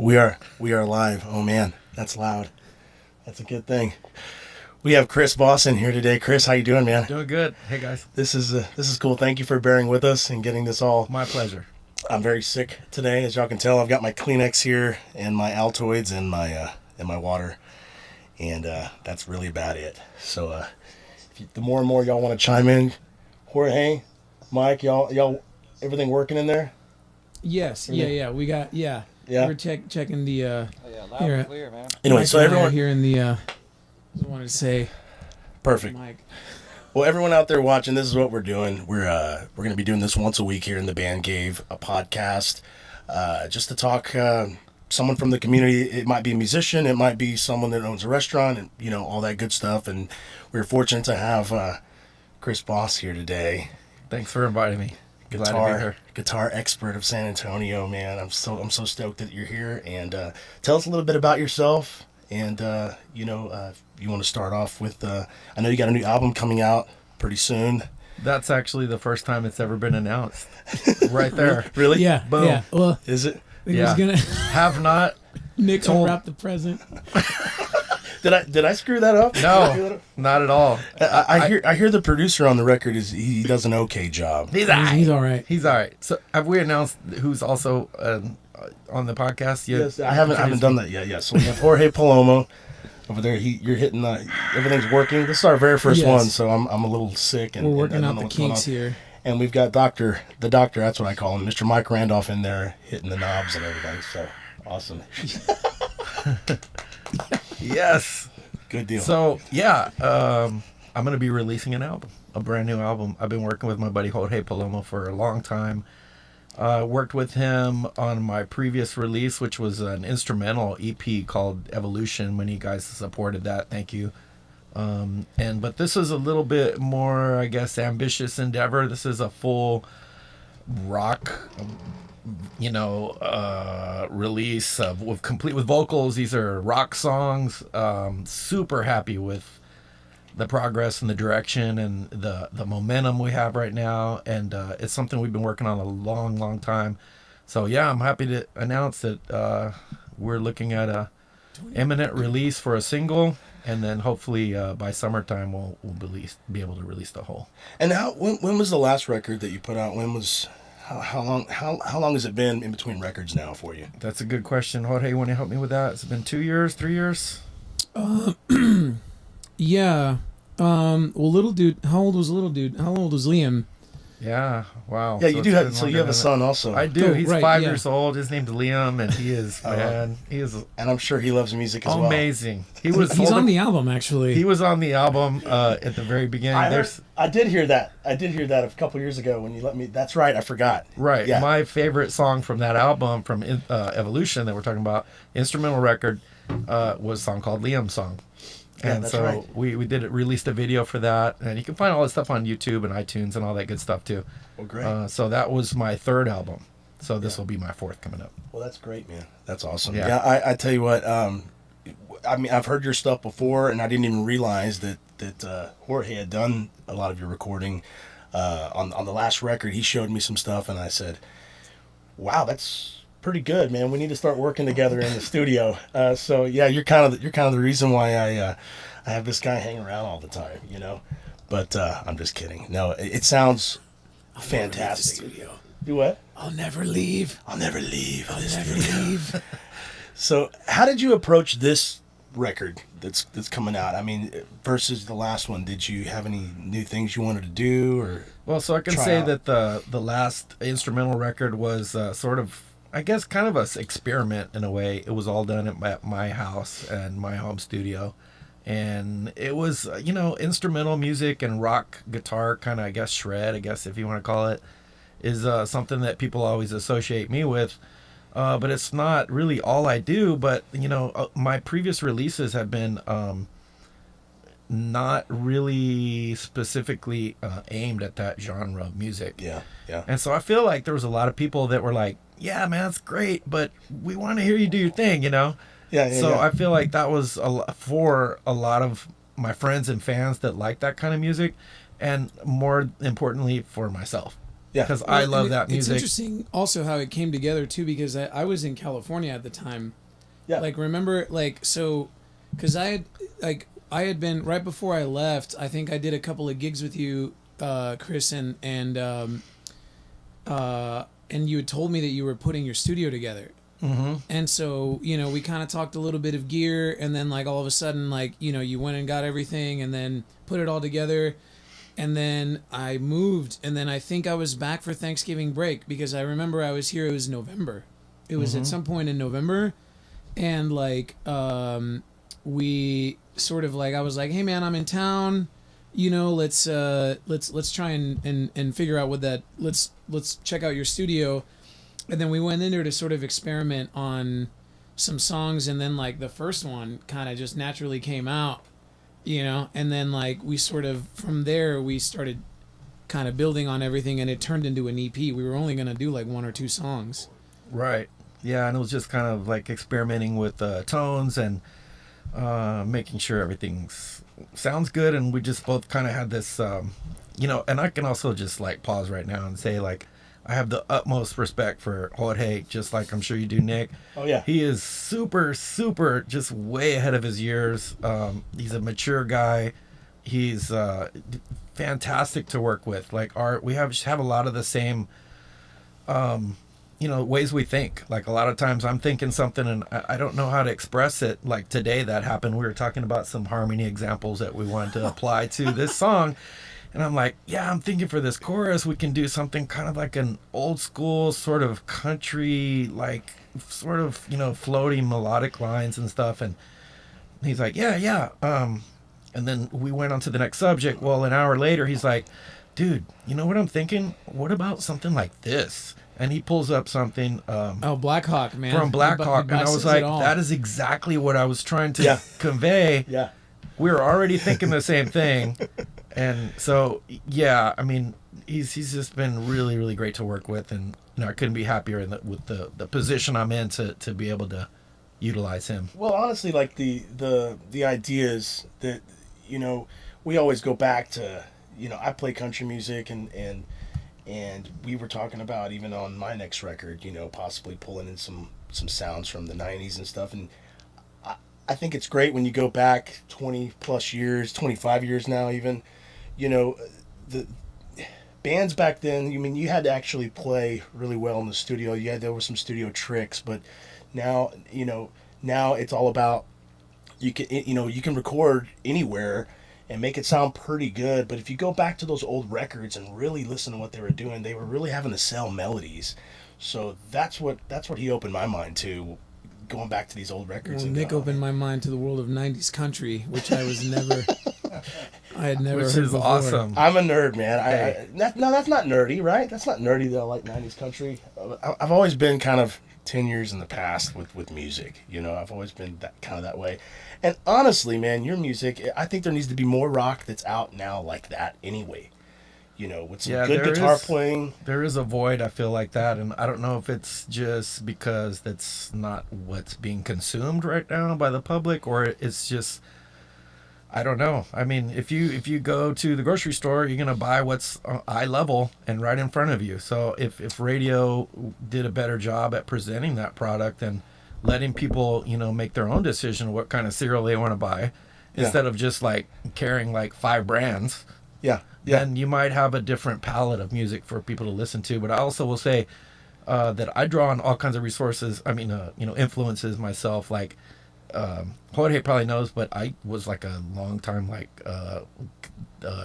We are live. Oh man, that's loud. That's a good thing. We have Chris Boston here today. Chris, how you doing, man? Doing good. Hey guys. This is cool. Thank you for bearing with us and getting this all. My pleasure. I'm very sick today, as y'all can tell. I've got my Kleenex here and my Altoids and my water, and that's really about it. So, the more and more y'all want to chime in, Jorge, Mike, y'all, everything working in there? Yes. Yeah. We got Yeah. We're checking the. Loud and clear, man. Anyway, Mike so and I everyone are here in the. Just wanted to say. Perfect. Mike. Well, everyone out there watching, this is what we're doing. We're going to be doing this once a week here in the Bandcave, a podcast, just to talk. Someone from the community. It might be a musician. It might be someone that owns a restaurant, and all that good stuff. And we're fortunate to have Chris Boss here today. Thanks for inviting me. Glad to be here. Guitar expert of San Antonio, man. I'm so stoked that you're here. And tell us a little bit about yourself. And if you want to start off with, I know you got a new album coming out pretty soon. That's actually the first time it's ever been announced. Right there. Really? Yeah. Boom. Yeah. Well, Is it? I think I was gonna Have not. Nick told- unwrap the present. Did I screw that up? No, not at all. I hear the producer on the record he does an okay job. He's all right. He's all right. He's all right. So have we announced who's also on the podcast yet? Yes, I haven't done that yet. Yes, so we have Jorge Palomo over there. You're hitting everything's working. This is our very first Yes. one, so I'm a little sick and We're and working I don't out know the what's going kinks on. here. And we've got the doctor. That's what I call him, Mr. Mike Randolph in there hitting the knobs and everything. So awesome. Yes. Good deal. So yeah, I'm gonna be releasing an album, a brand new album. I've been working with my buddy Jorge Palomo for a long time. Worked with him on my previous release, which was an instrumental EP called Evolution. Many guys supported that. Thank you. But this is a little bit more, I guess, ambitious endeavor. This is a full rock, release complete with vocals. These are rock songs. Super happy with the progress and the direction and the momentum we have right now. And it's something we've been working on a long, long time. So yeah, I'm happy to announce that we're looking at a imminent release for a single. And then hopefully by summertime we'll be able to release the whole. And when was the last record that you put out? How long has it been in between records now for you? That's a good question. Jorge, you want to help me with that? Has it been 2 years, 3 years? Yeah. Well, little dude. How old was little dude? How old was Liam? Yeah. Wow. Yeah, you it's do been have. So longer you have a than son also. that. I do. Oh, He's right, 5 yeah. years old. His name's Liam, and he is he is And I'm sure he loves music as well. amazing. He's on the album actually. He was on the album at the very beginning. I did hear that. A couple years ago when you let me. That's right. I forgot. Right. Yeah. My favorite song from that album, from Evolution that we're talking about, instrumental record, was a song called Liam's Song. Yeah, And that's so right. we released a video for that, and you can find all that stuff on YouTube and iTunes and all that good stuff too. Well, great. So that was my third album. So this will be my fourth coming up. Well, that's great, man. That's awesome. Yeah. Yeah, I tell you what. I mean, I've heard your stuff before, and I didn't even realize that Jorge had done a lot of your recording. On the last record, he showed me some stuff, and I said, "Wow, that's pretty good, man. We need to start working together in the studio." So yeah, you're kind of the reason why I have this guy hanging around all the time, But I'm just kidding. No, it sounds fantastic. Studio. Do what? I'll never leave. I'll never leave. I'll never leave. So, how did you approach this record that's coming out? I mean, versus the last one, did you have any new things you wanted to do, or? Well, so I can Try say out. that the last instrumental record was sort of, I guess, kind of a experiment in a way. It was all done at my house and my home studio. And it was, instrumental music and rock guitar, kind of, I guess, shred, if you want to call it, is something that people always associate me with. But it's not really all I do. But, my previous releases have been not really specifically aimed at that genre of music. Yeah. And so I feel like there was a lot of people that were like, yeah, man, it's great, but we want to hear you do your thing, Yeah. So I feel like that was for a lot of my friends and fans that like that kind of music, and more importantly for myself. Yeah. because I love that It's music. interesting also how it came together too, because I was in California at the time. Yeah. Like, remember, like, so, because I had been, right before I left, I think I did a couple of gigs with you, Chris, and you had told me that you were putting your studio together. Mm-hmm. And so, we kind of talked a little bit of gear, and then, like, all of a sudden, like, you went and got everything and then put it all together. And then I moved, and then I think I was back for Thanksgiving break, because I remember I was here, it was November. It was at some point in November, and, like, we sort of, like, I was like, hey, man, I'm in town, let's try and figure out what that, let's check out your studio. And then we went in there to sort of experiment on some songs, and then, like, the first one kind of just naturally came out, and then, like, we sort of, from there, we started kind of building on everything, and it turned into an EP. We were only going to do, like, 1 or 2 songs. Right. Yeah, and it was just kind of like experimenting with tones and making sure everything sounds good. And we just both kind of had this, and I can also just, like, pause right now and say, like, I have the utmost respect for Jorge, just like I'm sure you do, Nick. Oh, yeah. He is super, super, just way ahead of his years. He's a mature guy. He's fantastic to work with. Like, we have a lot of the same, ways we think. Like, a lot of times I'm thinking something and I don't know how to express it. Like today that happened. We were talking about some harmony examples that we wanted to apply to this song. And I'm like, yeah, I'm thinking for this chorus, we can do something kind of like an old school sort of country, like sort of, floating melodic lines and stuff. And he's like, yeah. And then we went on to the next subject. Well, an hour later, he's like, dude, you know what I'm thinking? What about something like this? And he pulls up something Black Hawk, man. from Black Hawk. And I was like, that is exactly what I was trying to convey. Yeah. We were already thinking the same thing. And so, yeah, I mean, he's just been really, really great to work with. And, I couldn't be happier with the position I'm in to be able to utilize him. Well, honestly, like the ideas that, we always go back to, I play country music and we were talking about even on my next record, possibly pulling in some sounds from the 90s and stuff. And I think it's great when you go back 20 plus years, 25 years now even, the bands back then, you had to actually play really well in the studio. Yeah, there were some studio tricks, but now it's all about you can record anywhere and make it sound pretty good. But if you go back to those old records and really listen to what they were doing, they were really having to sell melodies. So that's what he opened my mind to, going back to these old records. Well, and Nick opened my mind to the world of 90s country, which I had never Which heard is before. awesome. I'm a nerd, man. Hey. That's not nerdy, right? That's not nerdy that I like 90s country. I've always been kind of 10 years in the past with music. I've always been that way. And honestly, man, your music, I think there needs to be more rock that's out now like that anyway. With some good guitar playing. There is a void, I feel like that. And I don't know if it's just because that's not what's being consumed right now by the public, or it's just, I don't know. I mean, if you go to the grocery store, you're going to buy what's eye level and right in front of you. So if radio did a better job at presenting that product and letting people, make their own decision what kind of cereal they want to buy, instead of just like carrying like 5 brands, then you might have a different palette of music for people to listen to. But I also will say that I draw on all kinds of resources. I mean, influences myself. Like Jorge probably knows, but I was like a long time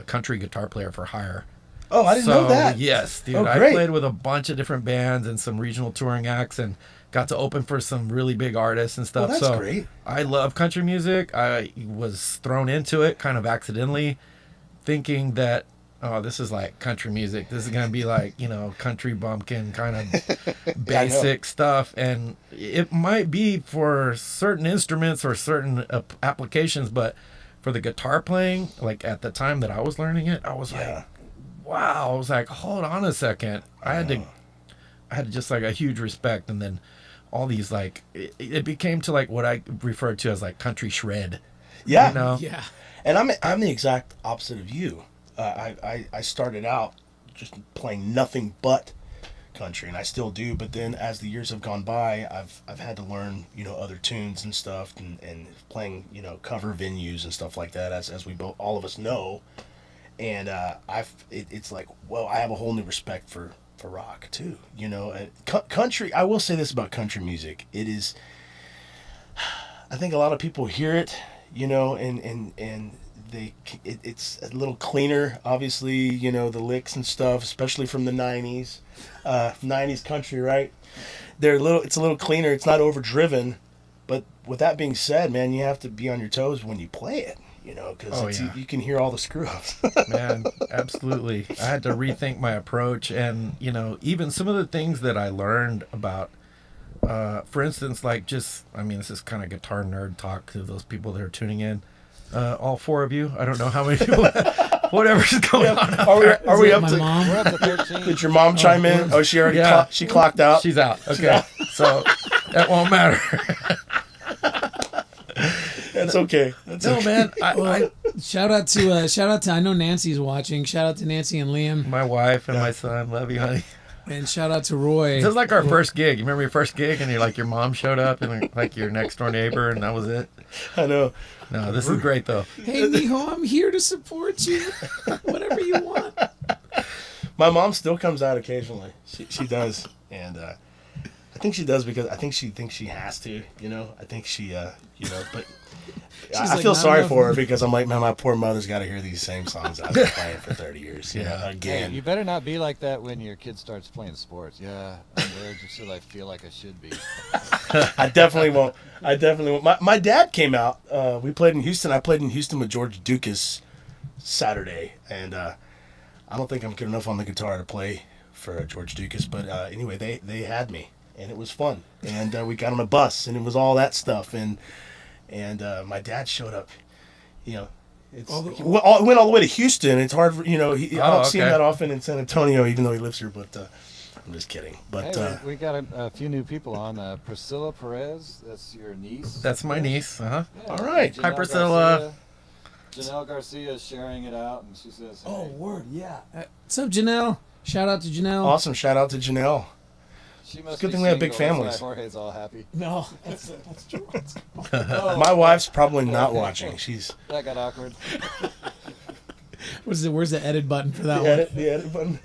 country guitar player for hire. Oh, I didn't know that. Yes, dude. Oh, I great. played with a bunch of different bands and some regional touring acts and got to open for some really big artists and stuff. Well, that's great. I love country music. I was thrown into it kind of accidentally, thinking that, oh, this is like country music. This is going to be like, country bumpkin kind of basic stuff. And it might be for certain instruments or certain applications, but for the guitar playing, like at the time that I was learning it, I was like, wow. I was like, hold on a second. I had just like a huge respect. And then all these, like, it became to like what I referred to as like country shred. Yeah. Yeah. And I'm the exact opposite of you. I started out just playing nothing but country, and I still do. But then as the years have gone by, I've had to learn, you know, other tunes and stuff, and playing, you know, cover venues and stuff like that, as we both, all of us know. And it's like, well, I have a whole new respect for rock too, you know. And country, I will say this about country music: it is, I think a lot of people hear it, you know, and it's a little cleaner, obviously, you know, the licks and stuff, especially from the 90s. 90s country, right? It's a little cleaner, it's not overdriven. But with that being said, man, you have to be on your toes when you play it, you know, because you can hear all the screw ups. Man, absolutely. I had to rethink my approach, and, you know, even some of the things that I learned about, for instance, like just, I mean, this is kind of guitar nerd talk to those people that are tuning in. All four of you. I don't know how many people. Whatever's going on. Are we up my to? mom? We're up to 13. Did your mom chime in? Oh, she already she clocked out. She's out. Okay, so that won't matter. That's okay. That's No, okay. man. Well, shout out to I know Nancy's watching. Shout out to Nancy and Liam, My wife and my son. Love you, honey. and shout out to Roy. This is like our first gig. You remember your first gig, and you're like, your mom showed up, and like your next door neighbor, and that was it. I know. No, this is great though. Hey, mijo, I'm here to support you. Whatever you want. My mom still comes out occasionally. She does, and I think she does because I think she thinks she has to. You know, I think she, you know, but. I like, feel not sorry enough. for her because I'm like, man, my poor mother's got to hear these same songs I've been playing for 30 years. You know, Hey, again. you better not be like that when your kid starts playing sports. Yeah, I'm there just so I feel like I should be. I definitely won't. My dad came out. We played in Houston. I played in Houston with George Dukas Saturday, and I don't think I'm good enough on the guitar to play for George Dukas. But anyway, they had me, and it was fun. And we got on a bus, and it was all that stuff. And my dad showed up. You know, he went all the way to Houston. It's hard for, you know. I don't see him okay. that often in San Antonio, even though he lives here. But I'm just kidding. But Hey, we got a few new people on. Priscilla Perez, that's your niece. That's my niece. Yeah, all right. Janelle Hi, Priscilla. Janelle Garcia is sharing it out, and she says, hey. Word, yeah. What's up, Janelle? Shout out to Janelle. awesome. Shout out to Janelle. She must It's a good be thing we have big single, that's families. why Jorge's all happy. No, that's true. My wife's probably not watching. She's That got awkward. Where's the edit button for that one? the edit button.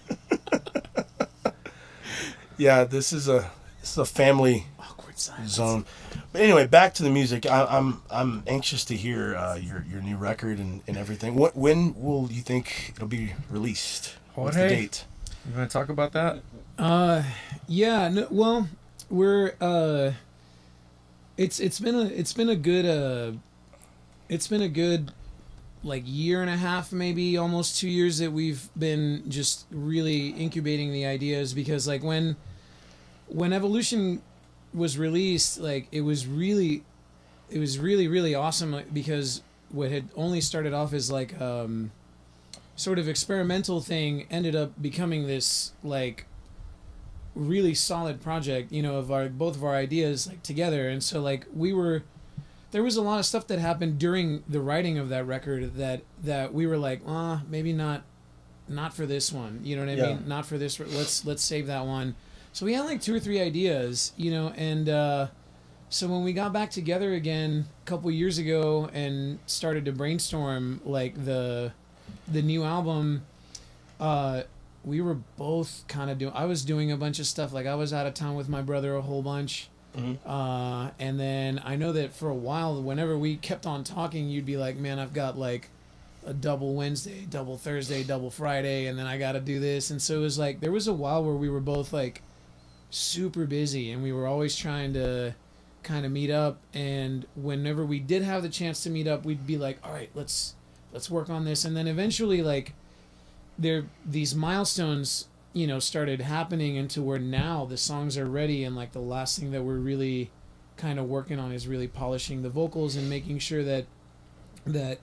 Yeah, this is a family Awkward silence. zone. But anyway, back to the music. I'm anxious to hear your new record and everything. When will you think it'll be released? What's the Jorge? date? You want to talk about that? Yeah. No, well, we're it's been a good like year and a half, maybe almost 2 years that we've been just really incubating the ideas, because like when Evolution was released, like it was really awesome, like, because what had only started off as like sort of experimental thing ended up becoming this like really solid project, you know, of both of our ideas like together. And so like there was a lot of stuff that happened during the writing of that record that we were like, maybe not for this one, you know what I mean? Not for this. Let's save that one. So we had like 2 or 3 ideas, you know, and so when we got back together again a couple years ago and started to brainstorm like the new album, we were both kind of I was doing a bunch of stuff. Like I was out of town with my brother a whole bunch. Mm-hmm. And then I know that for a while, whenever we kept on talking, you'd be like, man, I've got like a double Wednesday, double Thursday, double Friday, and then I got to do this. And so it was like, there was a while where we were both like super busy, and we were always trying to kind of meet up. And whenever we did have the chance to meet up, we'd be like, all right, let's work on this. And then eventually, like, these milestones, you know, started happening into where now the songs are ready, and like the last thing that we're really kind of working on is really polishing the vocals and making sure that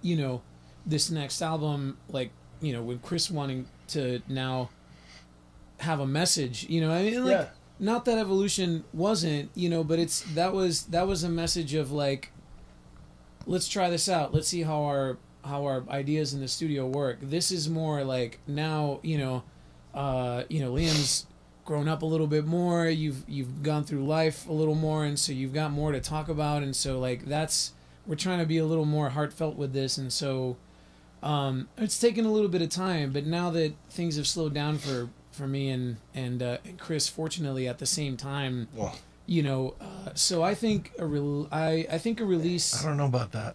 you know, this next album, like, you know, with Chris wanting to now have a message, you know, I mean, like, not that Evolution wasn't, you know, but that was a message of like, let's try this out, let's see how our ideas in the studio work. This is more like, now, you know, Liam's grown up a little bit more. You've gone through life a little more, and so you've got more to talk about. And so like we're trying to be a little more heartfelt with this, and so it's taken a little bit of time. But now that things have slowed down for me and Chris, fortunately at the same time, Well, so I think I think a release. I don't know about that.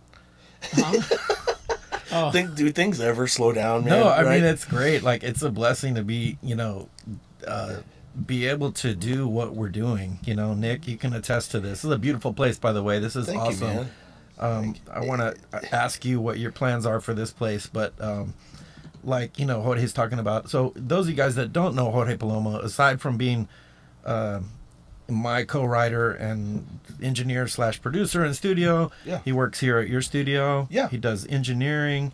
Huh? do things ever slow down, man? No, I Right? mean it's great. Like it's a blessing to be, be able to do what we're doing. Nick, you can attest to this. This is a beautiful place, by the way. This is Thank awesome. you, man. I want to ask you what your plans are for this place, but Jorge's talking about. So those of you guys that don't know Jorge Palomo, aside from being my co-writer and engineer / producer in studio, Yeah. he works here at your studio. Yeah. He does engineering,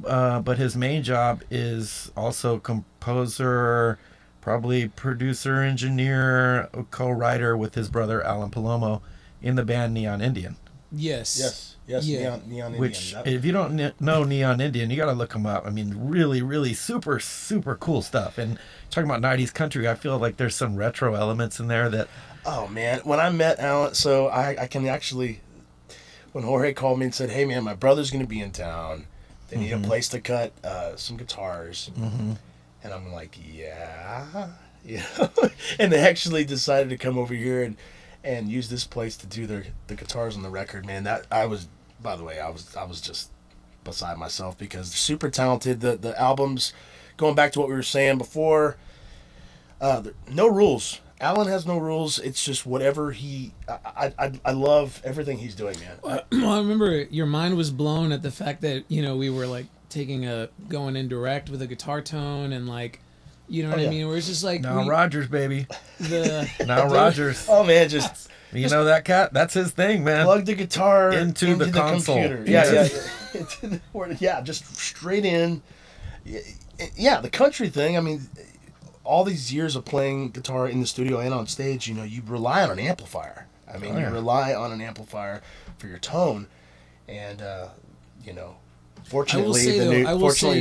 but his main job is also composer, probably producer, engineer, co-writer with his brother Alan Palomo in the band Neon Indian. Yes. Yes, Yeah. Neon Which, Indian. if you don't know Neon Indian, you got to look him up. I mean, really, really super, super cool stuff. And talking about 90s country, I feel like there's some retro elements in there that. Oh man, when I met Alan, so I can actually, when Jorge called me and said, "Hey man, my brother's gonna be in town. They need a place to cut some guitars," and I'm like, "Yeah." And they actually decided to come over here and use this place to do the guitars on the record. Man, that I was just beside myself because they're super talented. The albums, going back to what we were saying before, no rules. Alan has no rules. It's just whatever I love everything he's doing, man. I remember your mind was blown at the fact that we were like going in direct with a guitar tone and like, you know what yeah. I mean? Where it's just like Now Rogers, baby. the Now Rogers. Oh man, just You know that cat? That's his thing, man. plug the guitar Into the console. computer. Yeah, just straight in. Yeah, the country thing. I mean, all these years of playing guitar in the studio and on stage, you rely on an amplifier. I mean, you rely on an amplifier for your tone, and fortunately, say,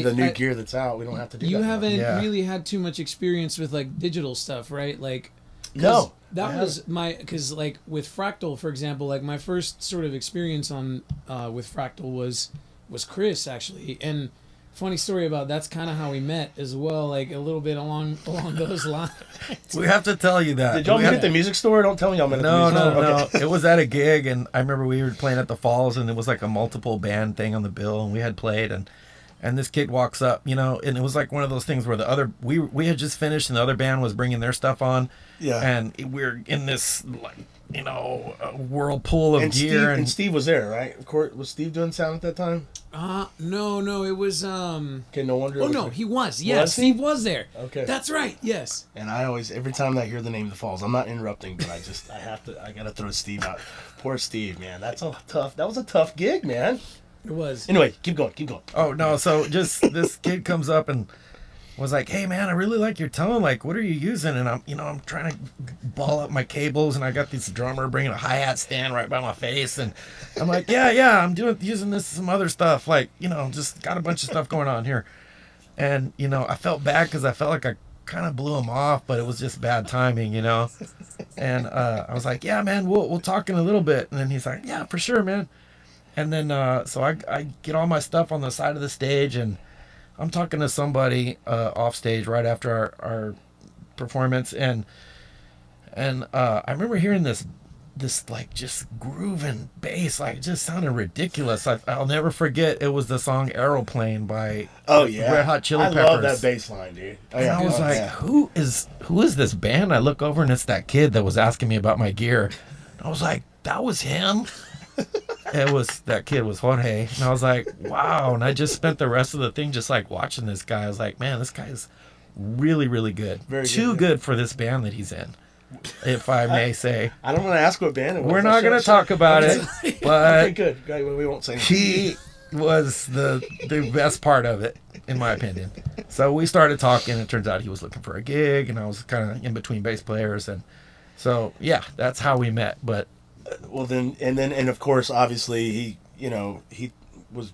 the new gear that's out, we don't have to do that. you anymore. haven't Yeah. really had too much experience with like digital stuff, right? Like No, that I was because like with Fractal, for example, like my first sort of experience on with Fractal was Chris actually, and funny story about that's kind of how we met as well, like a little bit along those lines. We have to tell you that. Did y'all meet at the music store? Don't tell me y'all met at the No, music store. no. Okay. It was at a gig, and I remember we were playing at the Falls, and it was like a multiple band thing on the bill, and we had played, and this kid walks up, and it was like one of those things where the other we had just finished, and the other band was bringing their stuff on, Yeah. and we're in this like whirlpool of And gear, Steve was there, right? Of course, was Steve doing sound at that time? No, it was Okay, no wonder. it Oh was no, like- he was. Yeah, Was he? Steve was there. Okay. That's right. Yes. And I always, every time I hear the name of the Falls, I'm not interrupting, but I gotta throw Steve out. Poor Steve, man. That was a tough gig, man. It was. Anyway, keep going. Oh no! So just this kid comes up and was like, "Hey man, I really like your tone. Like, what are you using?" And I'm trying to ball up my cables, and I got this drummer bringing a hi-hat stand right by my face, and I'm like, "Yeah, I'm using this some other stuff. Like, just got a bunch of stuff going on here." And I felt bad because I felt like I kind of blew him off, but it was just bad timing, And I was like, "Yeah, man, we'll talk in a little bit." And then he's like, "Yeah, for sure, man." And then so I get all my stuff on the side of the stage, and I'm talking to somebody off stage right after our performance, and I remember hearing this like just grooving bass, like it just sounded ridiculous. I'll never forget. It was the song "Aeroplane" by Red Hot Chili Peppers. I love that bass line, dude. Oh, And I was like, yeah. who is this band? I look over and it's that kid that was asking me about my gear. I was like, that was him. That kid was Jorge, and I was like, wow. And I just spent the rest of the thing just like watching this guy. I was like, man, this guy is really, really good. Very Too good, good for this band that he's in, if I may say. I don't want to ask what band it was. We're not going to talk about it, Okay, but good. We won't say anything. he was the best part of it, in my opinion. So we started talking, and it turns out he was looking for a gig, and I was kind of in between bass players, and so yeah, that's how we met. But Well, then of course, obviously, he was.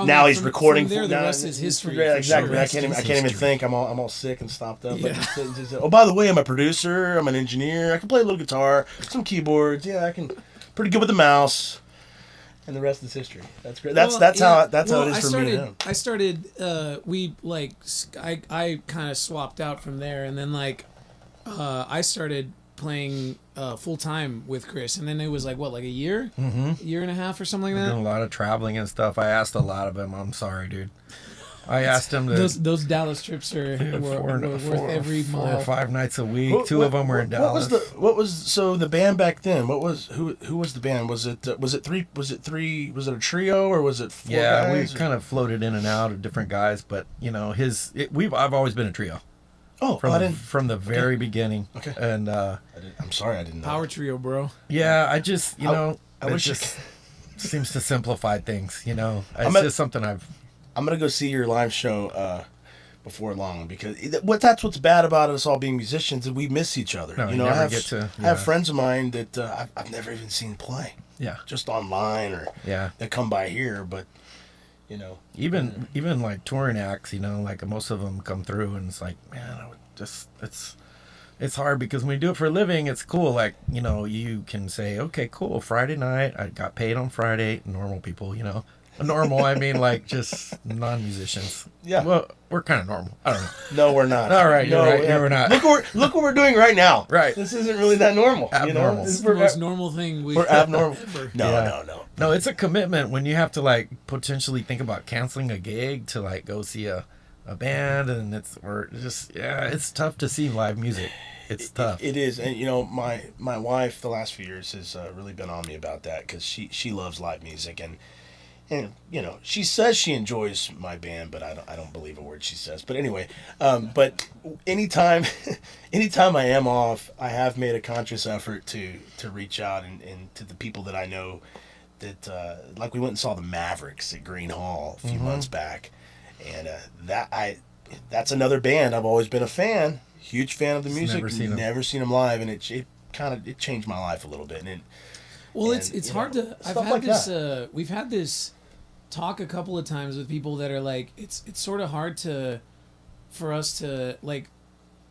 now he's recording. From there, the now, rest is history. Yeah, for exactly. sure. I can't even think. I'm all sick and stopped up. Yeah. Oh, by the way, I'm a producer. I'm an engineer. I can play a little guitar, some keyboards. Yeah, I can. Pretty good with the mouse. And the rest is history. That's great. That's how it is for me. I started. I kind of swapped out from there, and then I started playing full time with Chris, and then it was like a year, year and a half or something like that. Doing a lot of traveling and stuff. I asked a lot of him. I'm sorry, dude. I asked him to those Dallas trips were worth every mile. 4 or 5 nights a week. Two of them were in Dallas. So the band back then? Who was the band? Was it three? Was it a trio or was it four? Yeah, guys? we kind of floated in and out of different guys, but I've always been a trio. Oh, from the very beginning. Okay. And I'm sorry, I didn't know. Power trio, bro. yeah, I just I it wish just seems to simplify things. I'm It's just something I'm gonna go see your live show before long because that's what's bad about us all being musicians is we miss each other. No, I never have get to- I have friends of mine that I've never even seen play. Yeah. Just online or Yeah. they come by here, but Even like touring acts, like most of them come through, and it's like, man, it's hard because when you do it for a living, it's cool. Like, you can say, okay, cool, Friday night, I got paid on Friday. Normal people, normal. I mean, like just non-musicians. Yeah. Well, we're kind of normal. I don't know. No, we're not. All right, you're no, right. yeah. We're not. Look what we're doing right now. Right. This isn't really that normal. Abnormal. It's the most normal thing We're abnormal. ever. No. No, it's a commitment when you have to like potentially think about canceling a gig to like go see a band, and it's tough to see live music. It's tough. It is, and my wife the last few years has really been on me about that because she loves live music and she says she enjoys my band, but I don't believe a word she says. But anyway, but anytime I am off, I have made a conscious effort to reach out and to the people that I know that like we went and saw the Mavericks at Green Hall a few months back, and that's another band I've always been a fan, huge fan of the music. Never seen them live, and it changed my life a little bit. It's hard to. I've had like this. We've had this talk a couple of times with people that are like, it's sort of hard for us to like,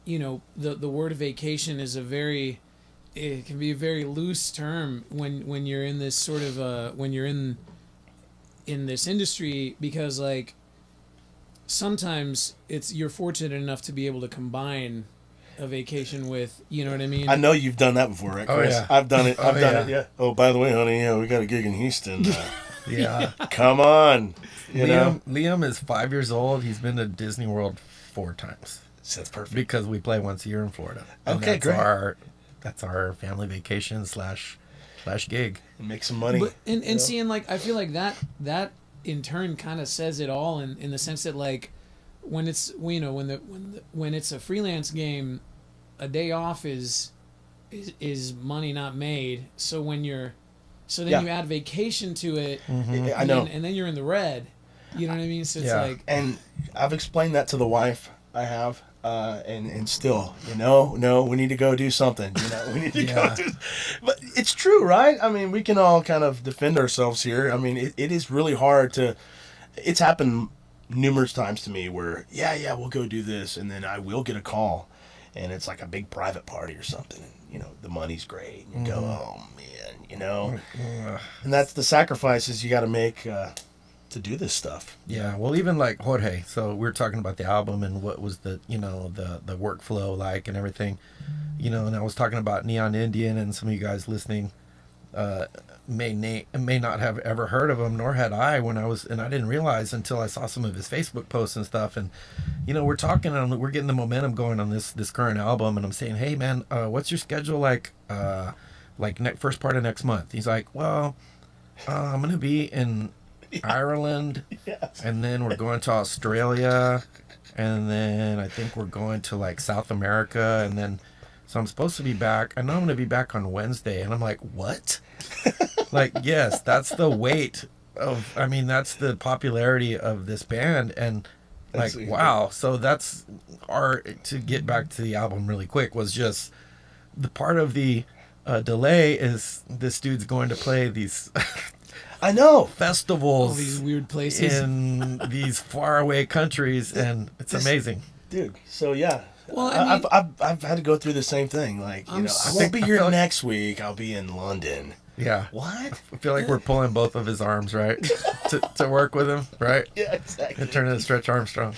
the word vacation is it can be a very loose term when you're in this sort of when you're in this industry, because like sometimes you're fortunate enough to be able to combine a vacation with, you know what I mean? I know you've done that before, right, Chris? Oh, yeah. I've done it. I've done it. Yeah. Oh, by the way, honey, we got a gig in Houston. Yeah. Come on. Liam is 5 years old. He's been to Disney World 4 times. That's perfect. Because we play once a year in Florida. And Okay, great. That's our family vacation / gig. Make some money. But, and seeing, like, I feel like that in turn kind of says it all in the sense that, like, when it's, when it's a freelance game, a day off is money not made. So when you add vacation to it, I know. And then you're in the red. You know what I mean? So it's like, and I've explained that to the wife. I have, and still, no, we need to go do something. We need to go do. But it's true, right? I mean, we can all kind of defend ourselves here. I mean, it is really hard to. It's happened numerous times to me where, we'll go do this, and then I will get a call, and it's like a big private party or something, and the money's great, and you go, oh man, and that's the sacrifices you got to make to do this stuff. Yeah, well, even like Jorge. So we were talking about the album and what was the the workflow like and everything, and I was talking about Neon Indian, and some of you guys listening may not have ever heard of him, nor had I and I didn't realize until I saw some of his Facebook posts and stuff, and we're talking and we're getting the momentum going on this current album, and I'm saying, hey man, what's your schedule like first part of next month? He's like, well, I'm gonna be in Ireland, and then we're going to Australia, and then I think we're going to like South America, and then so I'm supposed to be back. I know I'm going to be back on Wednesday, and I'm like, what? Like, yes, that's the weight of. I mean, that's the popularity of this band, and like, wow. So that's to get back to the album really quick was just the part of the delay is this dude's going to play these. I know. festivals All these weird places. in these faraway countries, and it's amazing. Dude, so yeah. Well, I mean- I've had to go through the same thing. Like, I'm I so- won't be I here feel like- next week. I'll be in London. Yeah. What? I feel like we're pulling both of his arms, right? to work with him, right? Yeah, exactly. And turn into Stretch Armstrong.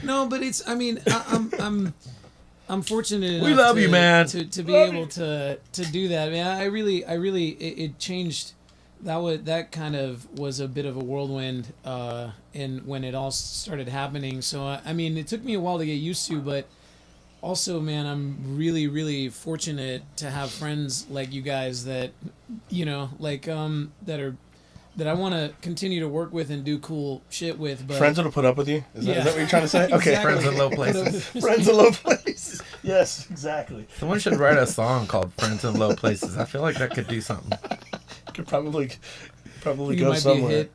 No, but it's. I mean, I'm fortunate enough We love you, man. to be able to do that. I mean, I really it changed. That kind of was a bit of a whirlwind, and when it all started happening. So I mean, it took me a while to get used to, but also, man, I'm really, really fortunate to have friends like you guys that, that I want to continue to work with and do cool shit with. But Friends that'll put up with you? Is Yeah. that what you're trying to say? Okay. Exactly. Friends in low places. Friends in low places. Yes, exactly. Someone should write a song called "Friends in Low Places." I feel like that could do something. Could probably it go might be a somewhere. hit.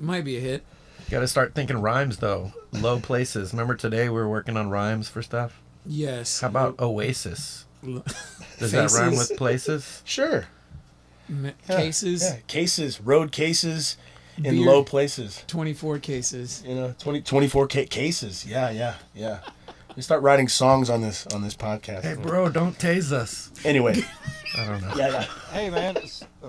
Might be a hit. Got to start thinking rhymes though. Low places. Remember today we were working on rhymes for stuff. Yes. How about Oasis? Does that rhyme Faces. with places? Sure. Yeah, Cases. Yeah. Cases, road cases in Beer. low places. 24 cases. 24 cases. Yeah. We start writing songs on this podcast. Hey, bro, don't tase us. Anyway, I don't know. yeah. Hey man,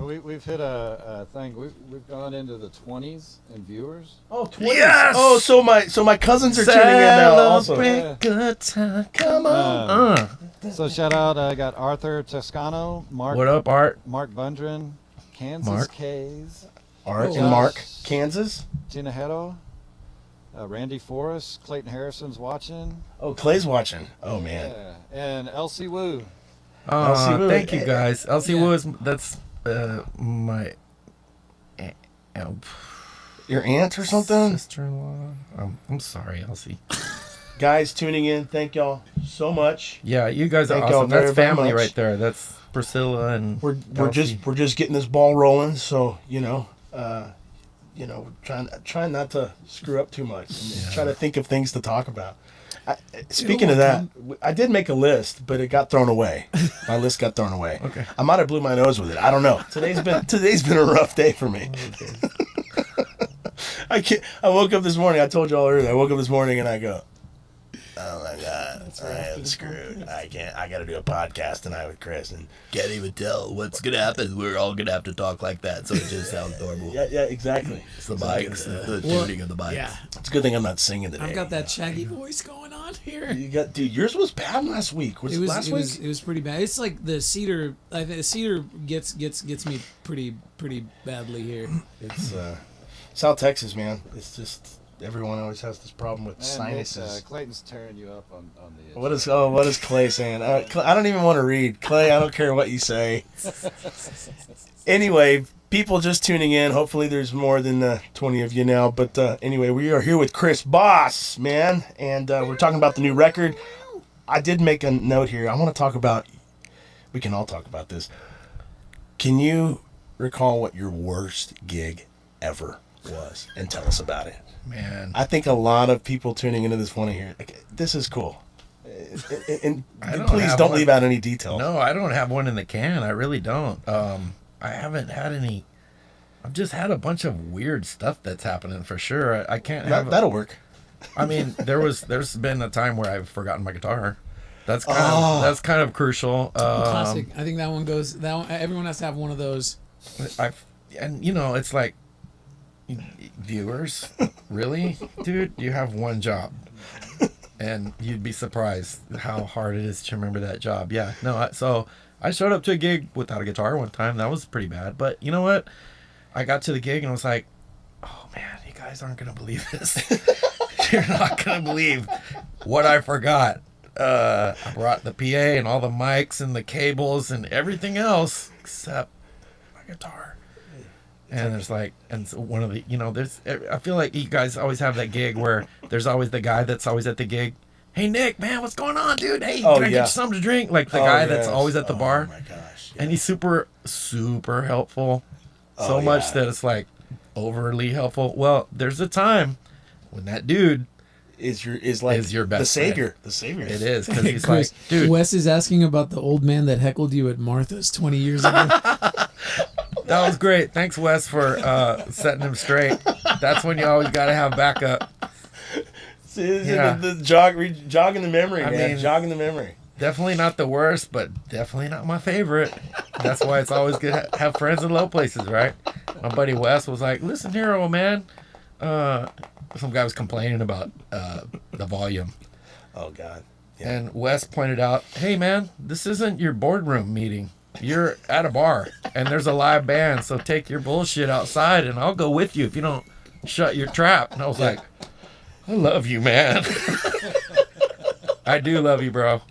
we've hit a thing. We've gone into the 20s in viewers. Oh, 20s. Yes! Oh, so my cousins are tuning in now also. Celebrate good time. Come on. So shout out, I got Arthur Toscano, Mark What up, Art? Mark Bundren, Kansas Mark. Kays, Art Oh, and wow. Mark, Kansas. Tinajero, Randy Forrest, Clayton Harrison's watching. Oh, Clay's watching. Oh man. Yeah, and Elsie Wu. Elsie Wu. Thank you guys. Elsie Yeah. Wu is that's my Your aunt or something? sister-in-law. I'm sorry, Elsie. Guys tuning in, thank y'all so much. Yeah, you guys are Thank y'all awesome. That's very family much. right there. That's Priscilla and We're Elsie. just getting this ball rolling, so trying not to screw up too much. And try to think of things to talk about. Speaking of that, I did make a list, but it got thrown away. My list got thrown away. Okay. I might have blew my nose with it. I don't know. Today's been a rough day for me. I woke up this morning. I told you all earlier. I woke up this morning and I go, "Oh my god, I am screwed. I can't. I got to do a podcast tonight with Chris and Can't even tell what's gonna happen. We're all gonna have to talk like that, so it just sounds normal. yeah, exactly. It's the mics, the tuning of the mics. Yeah. It's a good thing I'm not singing today. I've got that shaggy voice going on here. You got, dude. Yours was bad last week. Was it last week? It was pretty bad. It's like the cedar. I think the cedar gets me pretty badly here. It's South Texas, man. It's just everyone always has this problem with And sinuses. Clayton's tearing you up on the. What is Clay saying? I don't even want to read. Clay, I don't care what you say. Anyway, people just tuning in. Hopefully there's more than 20 of you now. But anyway, we are here with Chris Boss, man. And we're talking about the new record. I did make a note here. I want to talk about, we can all talk about this. Can you recall what your worst gig ever was? And tell us about it. Man. I think a lot of people tuning into this want to hear, like, this is cool. And I don't please have don't one. leave out any details. No, I don't have one in the can. I really don't. I haven't had any. I've just had a bunch of weird stuff that's happening for sure. I can't have. That'll work. I mean, there's been a time where I've forgotten my guitar. That's kind of crucial. Classic. I think that one goes. That one, everyone has to have one of those. And it's like, viewers, really, dude, you have one job, and you'd be surprised how hard it is to remember that job. Yeah, no. So I showed up to a gig without a guitar one time. That was pretty bad. But you know what? I got to the gig and I was like, oh man, you guys aren't gonna believe this. You're not gonna believe what I forgot. I brought the PA and all the mics and the cables and everything else except my guitar. And there's so one of the, I feel like you guys always have that gig where there's always the guy that's always at the gig. Hey Nick, man, what's going on, dude? Hey, can I get you something to drink? Like the guy that's always at the bar. Oh my gosh. And he's super, super helpful. So much that it's like overly helpful. Well, there's a time when that dude is your best the savior. friend. The savior. It is because Hey, he's Chris, like, dude. Wes is asking about the old man that heckled you at Martha's 20 years ago. that was great. Thanks, Wes, for setting him straight. That's when you always got to have backup. See, Yeah. the jogging the memory, I man. mean- Jogging the memory. Definitely not the worst, but definitely not my favorite. That's why it's always good to have friends in low places, right? My buddy Wes was like, listen here, old man. Some guy was complaining about the volume. Oh, God. Yeah. And Wes pointed out, hey, man, this isn't your boardroom meeting. You're at a bar, and there's a live band, so take your bullshit outside, and I'll go with you if you don't shut your trap. And I was like, I love you, man. I do love you, bro.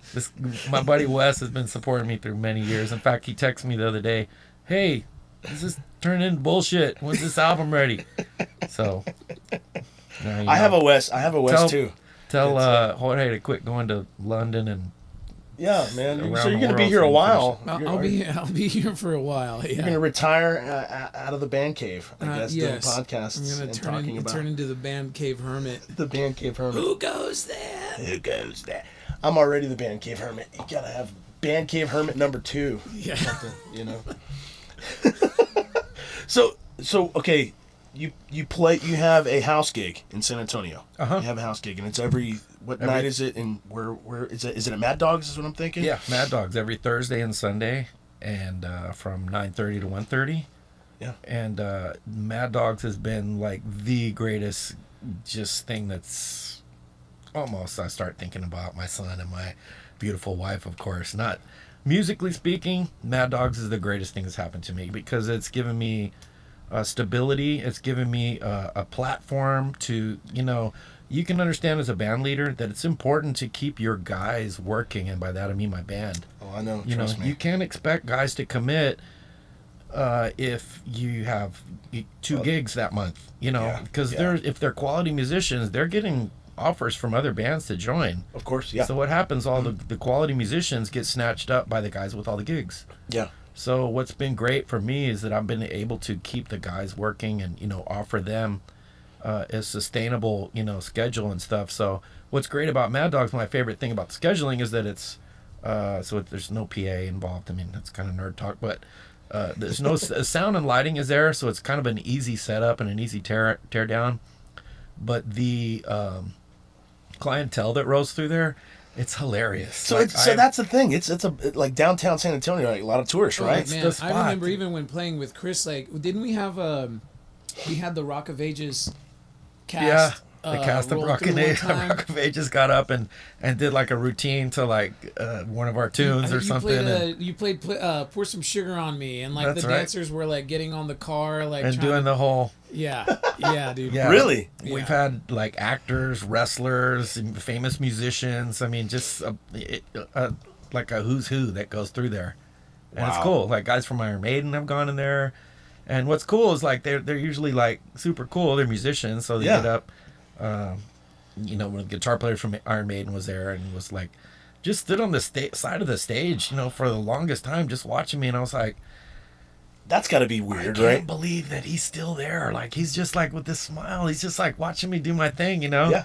My buddy Wes has been supporting me through many years. In fact, he texted me the other day, hey, this is turning into bullshit. When's this album ready? So, now you I have know. a Wes. I have a Wes, too. Tell Jorge to quit going to London and Yeah, man. Around So you're the going to be world here a so you while. I'll be here for a while. You're going Yeah. to retire out of the band cave, I guess, Yes. doing podcasts I'm gonna and talking about turn into the Bandcave Hermit. the band cave hermit. Who goes there? Who goes there? I'm already the band cave hermit. You got to have band cave hermit number 2. Yeah. You know. So okay, you have a house gig in San Antonio. Uh-huh. You have a house gig, and it's every night is it, and where is it? Is it at Mad Dogs? Is what I'm thinking. yeah, Mad Dogs every Thursday and Sunday, and from 9:30 to 1:30. Yeah. And Mad Dogs has been like the greatest just thing that's almost I start thinking about my son and my beautiful wife, of course. Not musically speaking, Mad Dogs is the greatest thing that's happened to me because it's given me stability. It's given me a platform to, you can understand as a band leader that it's important to keep your guys working. And by that, I mean my band. Oh, I know. You know, Trust me. you can't expect guys to commit if you have 2 gigs that month, Yeah, because yeah. if they're quality musicians, they're getting offers from other bands to join. Of course, yeah. So what happens, all the quality musicians get snatched up by the guys with all the gigs. Yeah. So what's been great for me is that I've been able to keep the guys working and, offer them a sustainable, schedule and stuff. So what's great about Mad Dogs, my favorite thing about the scheduling is that it's, there's no PA involved. I mean, that's kind of nerd talk, but there's no sound and lighting is there. So it's kind of an easy setup and an easy tear down. But the clientele that rolls through there, it's hilarious. So that's the thing. It's like downtown San Antonio, like a lot of tourists, Oh, right? man, the spot. I remember even when playing with Chris, like, didn't we have we had the Rock of Ages cast. The cast of roll Rock through of one Ages, time. Rock of Ages got up and did like a routine to like one of our tunes or something. You played Pour Some Sugar on Me, and like That's the right. dancers were like getting on the car, like And trying doing to, the whole yeah, dude. Yeah. Really? We've Yeah. had like actors, wrestlers, and famous musicians. I mean, just like a who's who that goes through there, and it's Wow. cool. Like guys from Iron Maiden have gone in there, and what's cool is like they're usually like super cool. They're musicians, so they Yeah. get up. When the guitar player from Iron Maiden was there and was like, just stood on the side of the stage, for the longest time, just watching me, and I was like, That's got to be I weird, can't right? believe that he's still there. Like he's just like with this smile. He's just like watching me do my thing, Yeah.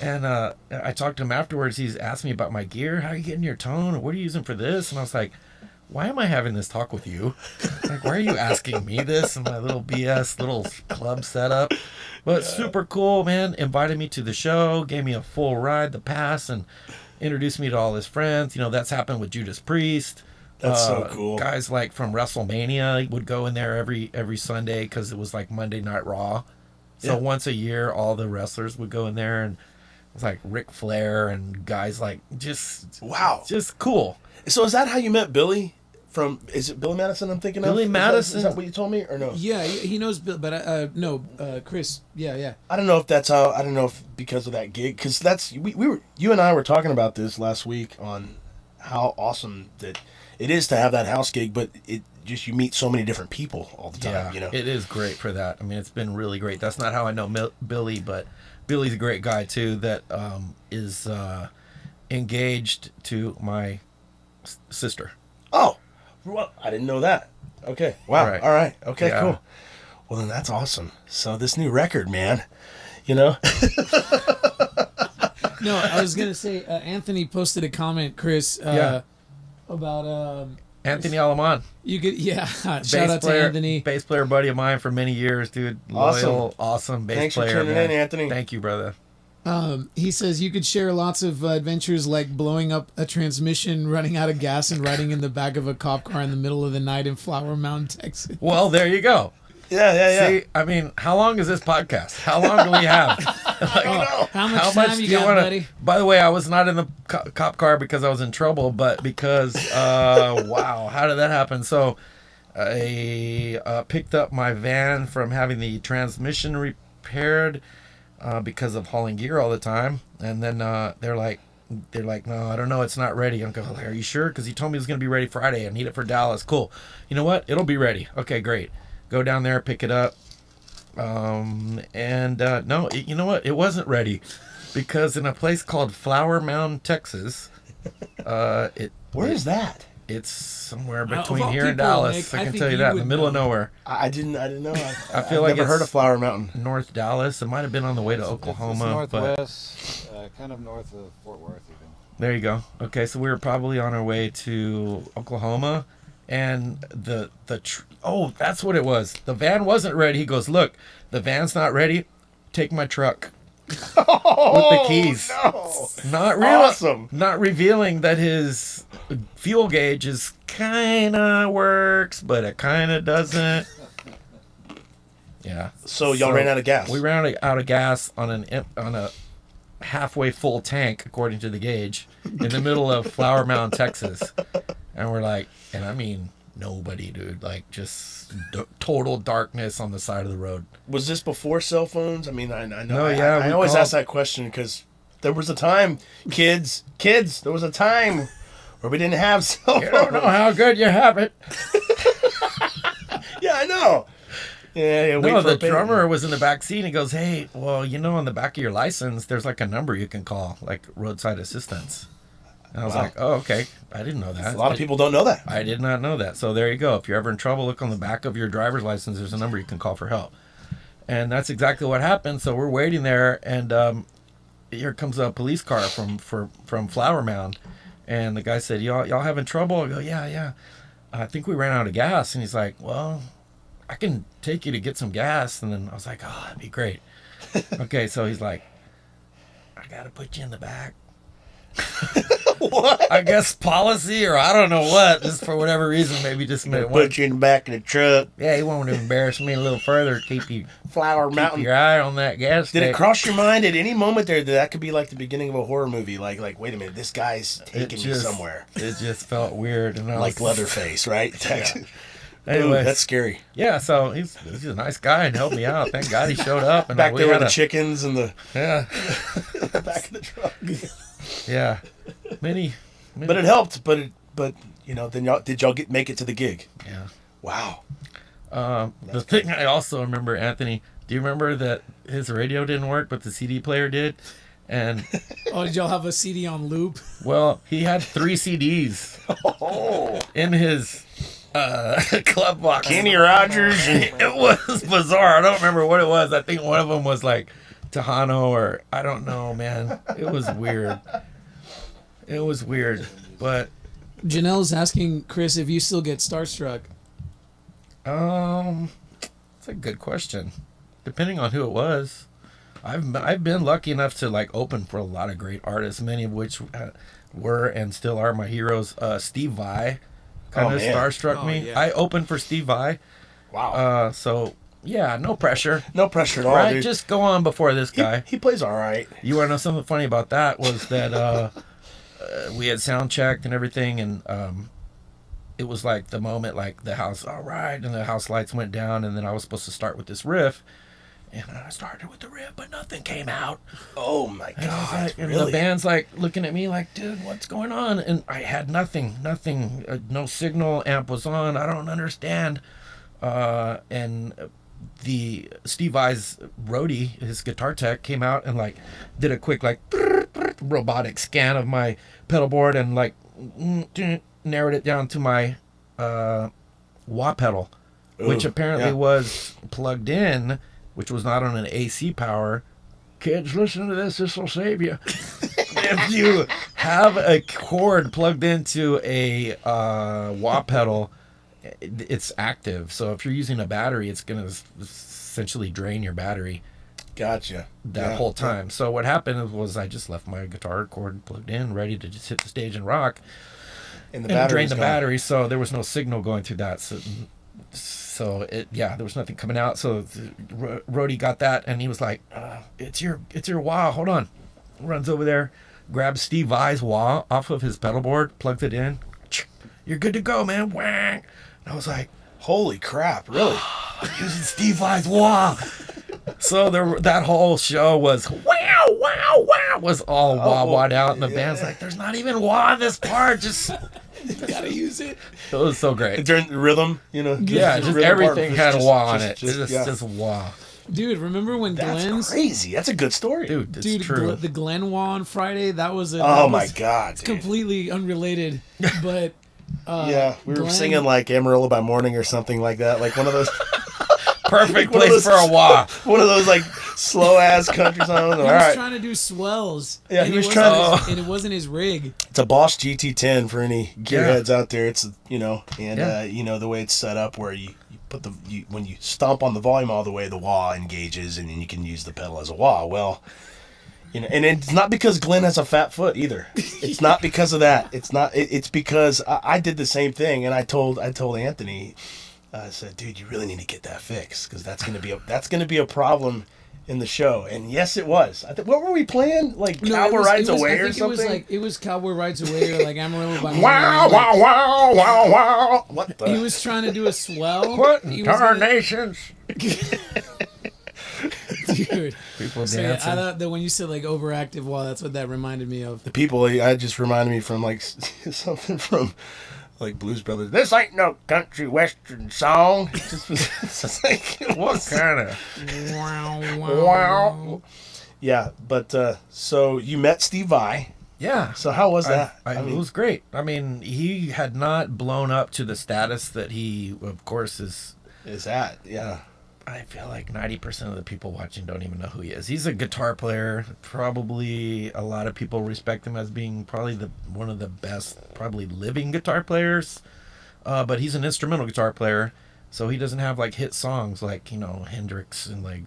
And I talked to him afterwards. He's asked me about my gear. How are you getting your tone? Or what are you using for this? And I was like, why am I having this talk with you? Like, why are you asking me this in my little BS little club setup? But super cool, man. Invited me to the show, gave me a full ride, the pass, and introduced me to all his friends. That's happened with Judas Priest. That's so cool. Guys like from WrestleMania would go in there every Sunday because it was like Monday Night Raw. So Yeah. once a year, all the wrestlers would go in there, and it was like Ric Flair and guys like just Wow. just cool. So is that how you met Billy? Is it Billy Madison I'm thinking Billy of? Madison. Is that what you told me or no? Yeah, he knows Bill, but no, Chris. Yeah. I don't know if that's how. I don't know if because of that gig, because that's you and I were talking about this last week on how awesome that it is to have that house gig, but it just you meet so many different people all the time. It is great for that. I mean, it's been really great. That's not how I know Billy, but Billy's a great guy too. That is engaged to my sister. Oh, well, I didn't know that. Okay, wow. Right. All right. Okay, Yeah. cool. Well, then that's awesome. So this new record, man. You know. No, I was gonna say Anthony posted a comment, Chris, Yeah. about Anthony Alamon. You could, yeah. Shout Bass out player, to Anthony. bass player buddy of mine for many years, dude. Loyal, awesome bass Thanks for player. tuning man. in, Anthony. Thank you, brother. He says you could share lots of adventures like blowing up a transmission, running out of gas, and riding in the back of a cop car in the middle of the night in Flower Mound, Texas. Well, there you go. Yeah. See, I mean, how long is this podcast? How long do we have? How much time you do you got, wanna... buddy? By the way, I was not in the cop car because I was in trouble, but because, wow, how did that happen? So I picked up my van from having the transmission repaired because of hauling gear all the time. And then they're like, no, I don't know, it's not ready. I'm going, are you sure? Because he told me it was going to be ready Friday. I need it for Dallas. Cool. You know what? It'll be ready. Okay, great. Go down there, pick it up. No, you know what? It wasn't ready because in a place called Flower Mound, Texas, Where is that? it's somewhere Of all between here and people, Dallas. Nick, I I can think tell you you that, in the would middle of know. nowhere. I didn't know. I feel like I've never heard it's of Flower Mountain. North Dallas. It might have been on the way to Oklahoma, It's but northwest, kind of north of Fort Worth, even. there you go. Okay, so we were probably on our way to Oklahoma, and oh, that's what it was. The van wasn't ready. He goes, look, the van's not ready. Take my truck. With the keys. No. Awesome. Not revealing that his fuel gauge is kind of works, but it kind of doesn't. Yeah. So y'all ran out of gas. We ran out of gas on a halfway full tank, according to the gauge, in the middle of Flower Mound, Texas. And we're like, and I mean, nobody, dude. Like, just total darkness on the side of the road. Was this before cell phones? I mean, I know. No, yeah, I we always called- ask that question because there was a time, kids, there was a time where we didn't have cell phones. You don't know how good you have it. Yeah, I know. Yeah, wait No, for the a bit. drummer was in the back seat. And he goes, hey, well, you know, on the back of your license, there's like a number you can call, like roadside assistance. And I was Wow. like, oh, okay. I didn't know that. A lot of people don't know that. I did not know that. So there you go. If you're ever in trouble, look on the back of your driver's license. There's a number you can call for help. And that's exactly what happened. So we're waiting there, and here comes a police car from Flower Mound. And the guy said, y'all having trouble? I go, yeah. I think we ran out of gas. And he's like, well, I can take you to get some gas. And then I was like, oh, that'd be great. Okay, so he's like, I got to put you in the back. What? I guess policy, or I don't know what, just for whatever reason, maybe just made it Put you in the back of the truck. Yeah, he wanted to embarrass me a little further. Keep Flower Mountain. your eye on that gas Did tank. it cross your mind at any moment there that could be like the beginning of a horror movie? Like, wait a minute, this guy's taking me somewhere. It just felt weird, and I Like was, Leatherface, right? Anyway, Ooh, that's scary. yeah. So he's a nice guy and helped me out. Thank God he showed up. And Back we there with had the chickens and the Yeah, back of the truck. yeah. Many. But it helped. But you know, then did y'all make it to the gig? Yeah. Wow. The thing I also remember, Anthony. Do you remember that his radio didn't work, but the CD player did? And Oh, did y'all have a CD on loop? well, he had 3 CDs in his glove box. Kenny Rogers and It was bizarre. I don't remember what it was. I think one of them was like Tejano, or I don't know, man. It was weird. But Janelle's asking Chris if you still get starstruck. it's a good question. Depending on who it was, I've been lucky enough to like open for a lot of great artists, many of which were and still are my heroes. Steve Vai kind Oh, of man. starstruck Oh, me. yeah. I opened for Steve Vai. wow. So yeah, no pressure. No pressure at all, Right, dude. just go on before this guy. He plays all right. You want to know something funny about that? Was that we had sound checked and everything, and it was like the moment, like the house, all right, and the house lights went down, and then I was supposed to start with this riff, and I started with the riff, but nothing came out. Oh my And, I was God! like, and Really? the band's like looking at me like, dude, what's going on? And I had nothing, no signal. Amp was on. I don't understand. And the Steve Vai's roadie, his guitar tech, came out and like did a quick like robotic scan of my pedal board and like narrowed it down to my wah pedal, which Ooh, apparently yeah. was plugged in, which was not on an AC power. Kids, listen to this. This will save you. if you have a cord plugged into a wah pedal, it's active. So if you're using a battery, it's going to essentially drain your battery Gotcha. that whole time. So what happened was I just left my guitar cord plugged in, ready to just hit the stage and rock. And the And it battery drained the battery, so there was no signal going through that. So there was nothing coming out. So Rhodey got that, and he was like, "It's your wah. Hold on." Runs over there, grabs Steve Vai's wah off of his pedal board, plugs it in. You're good to go, man. Wang. And I was like, Holy crap! Really? I'm using Steve Vai's wah. So that whole show was wow, wow, wow, was all wah-wah'd out, and the band's like, "There's not even wah in this part. Just You gotta use it. it was so great." During the rhythm, you know. Yeah, the just rhythm part everything was had just- a wah on just- it. Just wah. Dude, remember when That's Glenn's... crazy. That's a good story, Dude, it's Dude, true. the Glenn Wah on Friday, that was a... Oh that my was god! Dude. completely unrelated, but... Yeah, we were Glenn- singing like Amarillo by Morning or something like that, like one of those, Perfect one of place those- for a wah. one of those like slow ass country songs. All He was right, trying to do swells. Yeah, and he it was wasn't trying his- and it wasn't his rig. it's a Bosch GT10 for any gearheads Yeah. out there. It's and Yeah. the way it's set up where you put when you stomp on the volume all the way, the wah engages, and then you can use the pedal as a wah. Well, and it's not because Glenn has a fat foot either. It's not because of that. It's not. It's because I did the same thing, and I told Anthony, I said, dude, you really need to get that fixed because that's gonna be a problem in the show. And yes, it was. What were we playing? Like No, Cowboy Rides I Away think or something? It was Cowboy Rides Away or like Amarillo by Morning. Wow, and, like, wow, wow, wow, wow. What the? He was trying to do a swell. What He was gonna- tarnations? Dude. People So, yeah, dancing. I thought that when you said like overactive wall, that's what that reminded me of. The people, I just reminded me from like something from like Blues Brothers. This ain't no country western song. It's like, What kind of? wow. Yeah, but so you met Steve Vai. Yeah. So how was that? It was great. I mean, he had not blown up to the status that he, of course, is. Is that yeah? I feel like 90% of the people watching don't even know who he is. He's a guitar player. Probably a lot of people respect him as being probably one of the best, probably living guitar players. But he's an instrumental guitar player, so he doesn't have like hit songs like Hendrix and like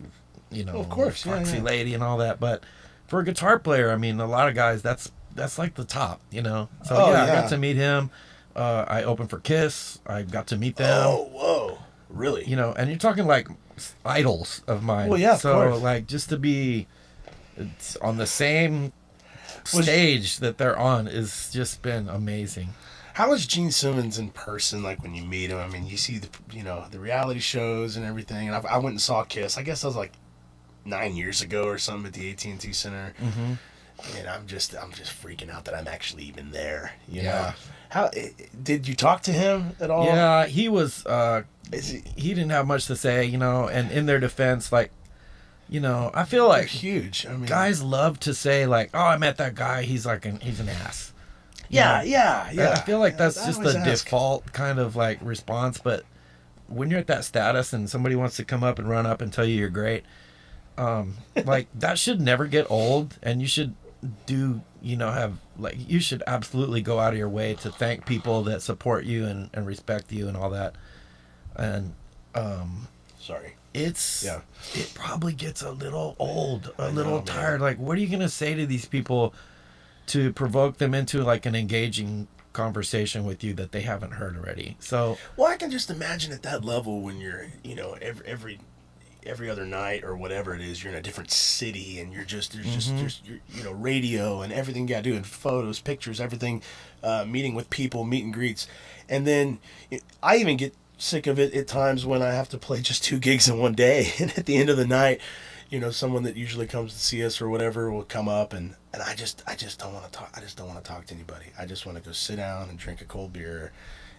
Of course, yeah, Foxy yeah. Lady and all that. But for a guitar player, I mean, a lot of guys that's like the top, So Oh, I yeah. got to meet him. I opened for Kiss. I got to meet them. Oh, whoa, really? And you're talking like idols of mine. Well, yeah, of so course. like just to be on the same Was- stage that they're on is just been amazing. How is Gene Simmons in person? Like when you meet him, I mean, you see the reality shows and everything. And I went and saw Kiss. I guess that was like 9 years ago or something at the AT&T Center. Mm-hmm. And I'm just freaking out that I'm actually even there. You Yeah. know, how did you talk to him at all? Yeah, he was. Is He didn't have much to say, And in their defense, like, I feel they're like huge. I mean, guys love to say like, "Oh, I met that guy. He's like he's an ass." Yeah, know? yeah. I feel like that's I just always the ask. default kind of like response. But when you're at that status and somebody wants to come up and run up and tell you you're great, like that should never get old. And you should you should absolutely go out of your way to thank people that support you and respect you and all that. And Sorry. it probably gets a little old, a little man. tired. Like, what are you gonna say to these people to provoke them into like an engaging conversation with you that they haven't heard already? So Well, I can just imagine at that level when you're, every other night or whatever it is, you're in a different city and you're just there's radio and everything you gotta do and photos, pictures, everything, meeting with people, meet and greets, and then I even get sick of it at times when I have to play just 2 gigs in one day, and at the end of the night, someone that usually comes to see us or whatever will come up and I just don't want to talk. I just don't want to talk to anybody. I just want to go sit down and drink a cold beer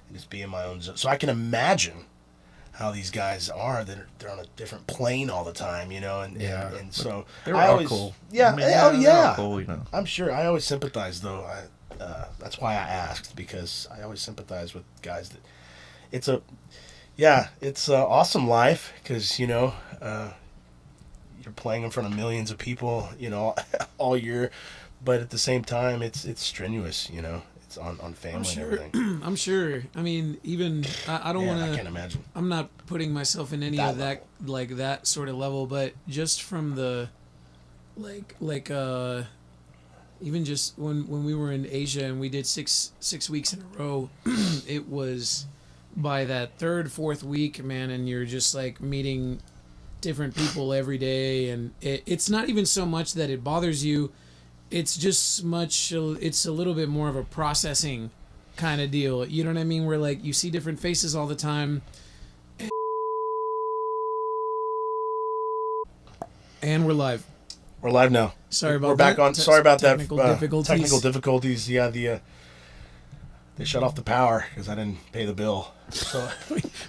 and just be in my own zone. So I can imagine how these guys are, that they're on a different plane all the time, and so they're I all always, cool. Yeah, I mean, oh they're yeah, all cool, I'm sure. I always sympathize though. That's why I asked, because I always sympathize with guys that it's a awesome life, because you're playing in front of millions of people, all year, but at the same time, it's strenuous. You know, it's on family and everything. I'm sure. I mean, even I don't Man, want I to. can't imagine. I'm not putting myself in any That of that like that sort of level, but just from the even just when we were in Asia and we did six weeks in a row, it was by that third, fourth week, man, and you're just like meeting different people every day, and it's not even so much that it bothers you, it's just it's a little bit more of a processing kind of deal. You know what I mean? Where like you see different faces all the time. And we're live. We're live now. Sorry about We're back that. on. Sorry about that. Technical difficulties. Technical difficulties. Yeah, they shut off the power because I didn't pay the bill. So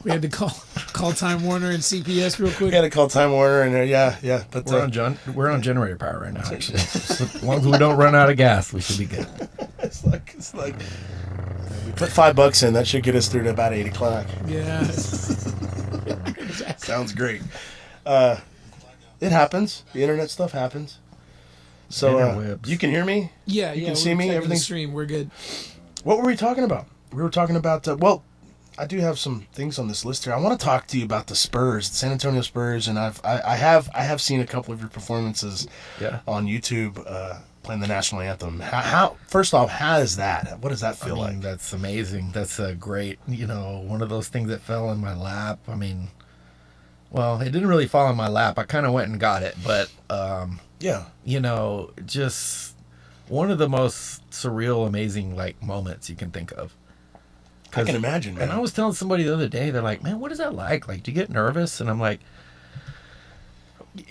We had to call Time Warner and CPS real we quick. had to call Time Warner and yeah. But We're on generator power right now. Actually, so as long as we don't run out of gas, we should be good. it's like we put $5 in. That should get us through to about 8 o'clock. Yeah. Sounds great. It happens. The internet stuff happens. So Interwebs. you can hear me? Yeah, You yeah. can see we're me? checking the Everything's- stream. We're good. What were we talking about? We were talking about, well, I do have some things on this list here. I want to talk to you about the Spurs, the San Antonio Spurs, and I have seen a couple of your performances Yeah. on YouTube playing the national anthem. How first off, how is that? What does that feel like? That's amazing. That's a great, one of those things that fell in my lap. I mean, well, it didn't really fall in my lap. I kind of went and got it, but Yeah. just one of the most surreal, amazing like moments you can think of. I can imagine, man. And I was telling somebody the other day, they're like, "Man, what is that like? Like, do you get nervous?" And I'm like,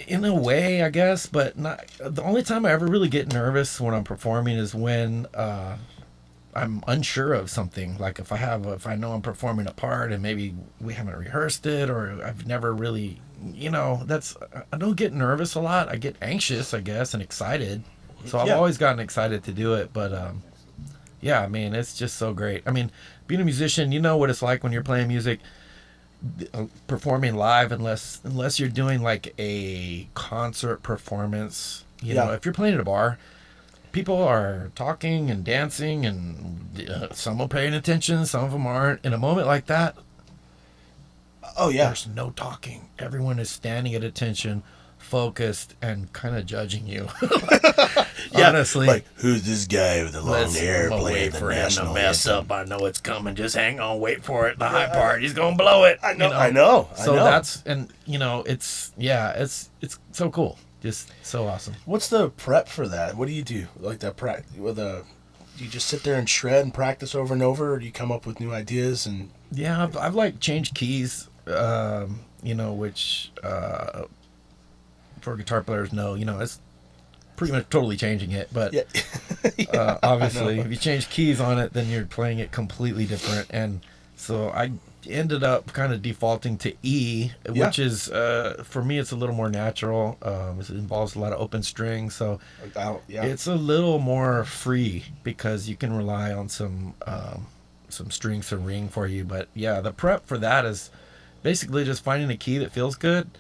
in a way, I guess, but not. The only time I ever really get nervous when I'm performing is when I'm unsure of something. Like if I know I'm performing a part and maybe we haven't rehearsed it, or I've never really, I don't get nervous a lot. I get anxious, I guess, and excited. So I've Yeah. always gotten excited to do it, but yeah, I mean, it's just so great. I mean, being a musician, you know what it's like when you're playing music, performing live, unless you're doing like a concert performance. You know, if you're playing at a bar, people are talking and dancing, and some are paying attention, some of them aren't. In a moment like that, Oh yeah. there's no talking. Everyone is standing at attention, focused, and kind of judging you. Yeah, Honestly. like who's this guy with the long hair I'm gonna playing wait the for him to national mess anthem? up. I know it's coming. Just hang on, wait for it. The high part, he's gonna blow it. I know. So that's it's so cool. Just so awesome. What's the prep for that? What do you do? Like that do you just sit there and shred and practice over and over, or do you come up with new ideas and Yeah, I've like changed keys. Which for guitar players know, it's pretty much totally changing it. But yeah. obviously, if you change keys on it, then you're playing it completely different. And so I ended up kind of defaulting to E, which is for me, it's a little more natural. It involves a lot of open strings, so it's a little more free because you can rely on some strings to ring for you. But yeah, the prep for that is basically just finding a key that feels good.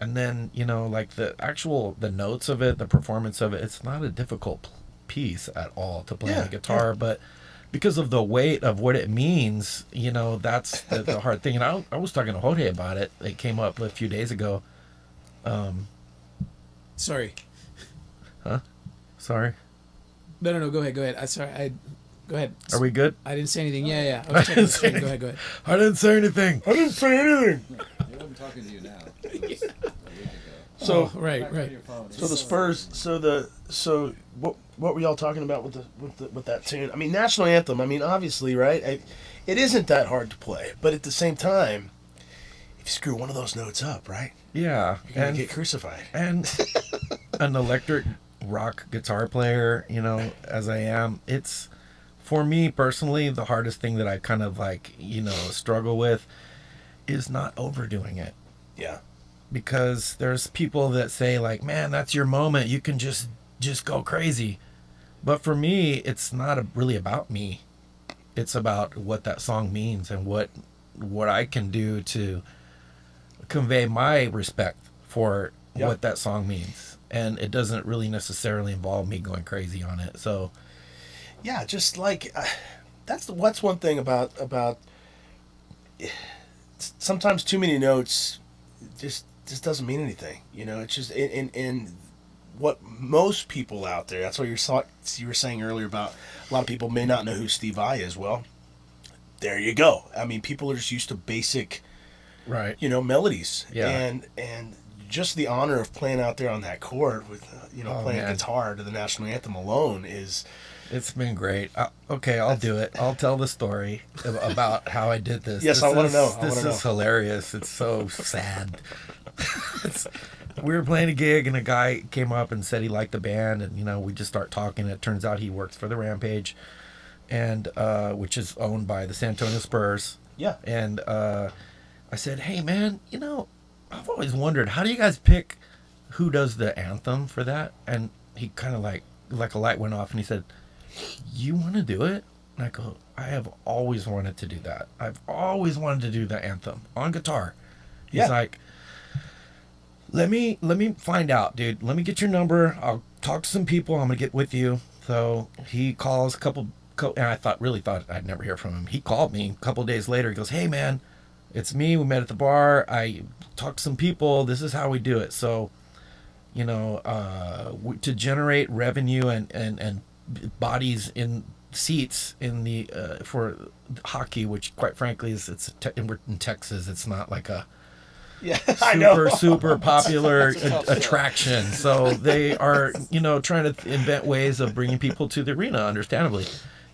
And then, like the notes of it, the performance of it, it's not a difficult piece at all to play on the guitar. But because of the weight of what it means, that's the hard thing. And I was talking to Jorge about it. It came up a few days ago. Sorry. Huh? Sorry. No. Go ahead. Go ahead. Are we good? I didn't say anything. Yeah. I was checking the stream. Go ahead. I didn't say anything. I didn't say anything. I'm talking to you now. So Right. So the Spurs. So what were y'all talking about with that tune? I mean, national anthem. I mean, obviously, right? It isn't that hard to play, but at the same time, if you screw one of those notes up, right, Yeah. you're gonna get crucified. And an electric rock guitar player, as I am, it's, for me personally, the hardest thing that I kind of struggle with is not overdoing it. Yeah. Because there's people that say like, man, that's your moment. You can just go crazy. But for me, it's not really about me. It's about what that song means and what I can do to convey my respect for what that song means. and it doesn't really necessarily involve me going crazy on it. So Yeah, just like that's one thing about sometimes too many notes just doesn't mean anything. You know, it's just in what most people out there. That's what you were saying earlier about a lot of people may not know who Steve Vai is. Well, there you go. I mean, people are just used to basic, right. melodies. Yeah. And just the honor of playing out there on that court with playing man. guitar to the national anthem alone is. It's been great. Okay, I'll do it. I'll tell the story about how I did this. Yes, I want to know. This is hilarious. It's so sad. We were playing a gig, and a guy came up and said he liked the band, and we just start talking. It turns out he works for the Rampage, and which is owned by the San Antonio Spurs. Yeah. And I said, "Hey, man, I've always wondered, how do you guys pick who does the anthem for that?" And he kind of like a light went off, and he said, "You want to do it?" And I go, "I have always wanted to do that. I've always wanted to do the anthem on guitar." He's like, let me find out, dude. Let me get your number. I'll talk to some people. I'm gonna get with you. So he calls a couple, and I really thought I'd never hear from him. He called me a couple days later. He goes, "Hey, man, it's me. We met at the bar. I talked to some people. This is how we do it." So, to generate revenue and bodies in seats in the for hockey, which quite frankly we're in Texas. It's not like a super popular attraction. So they are trying to invent ways of bringing people to the arena, understandably.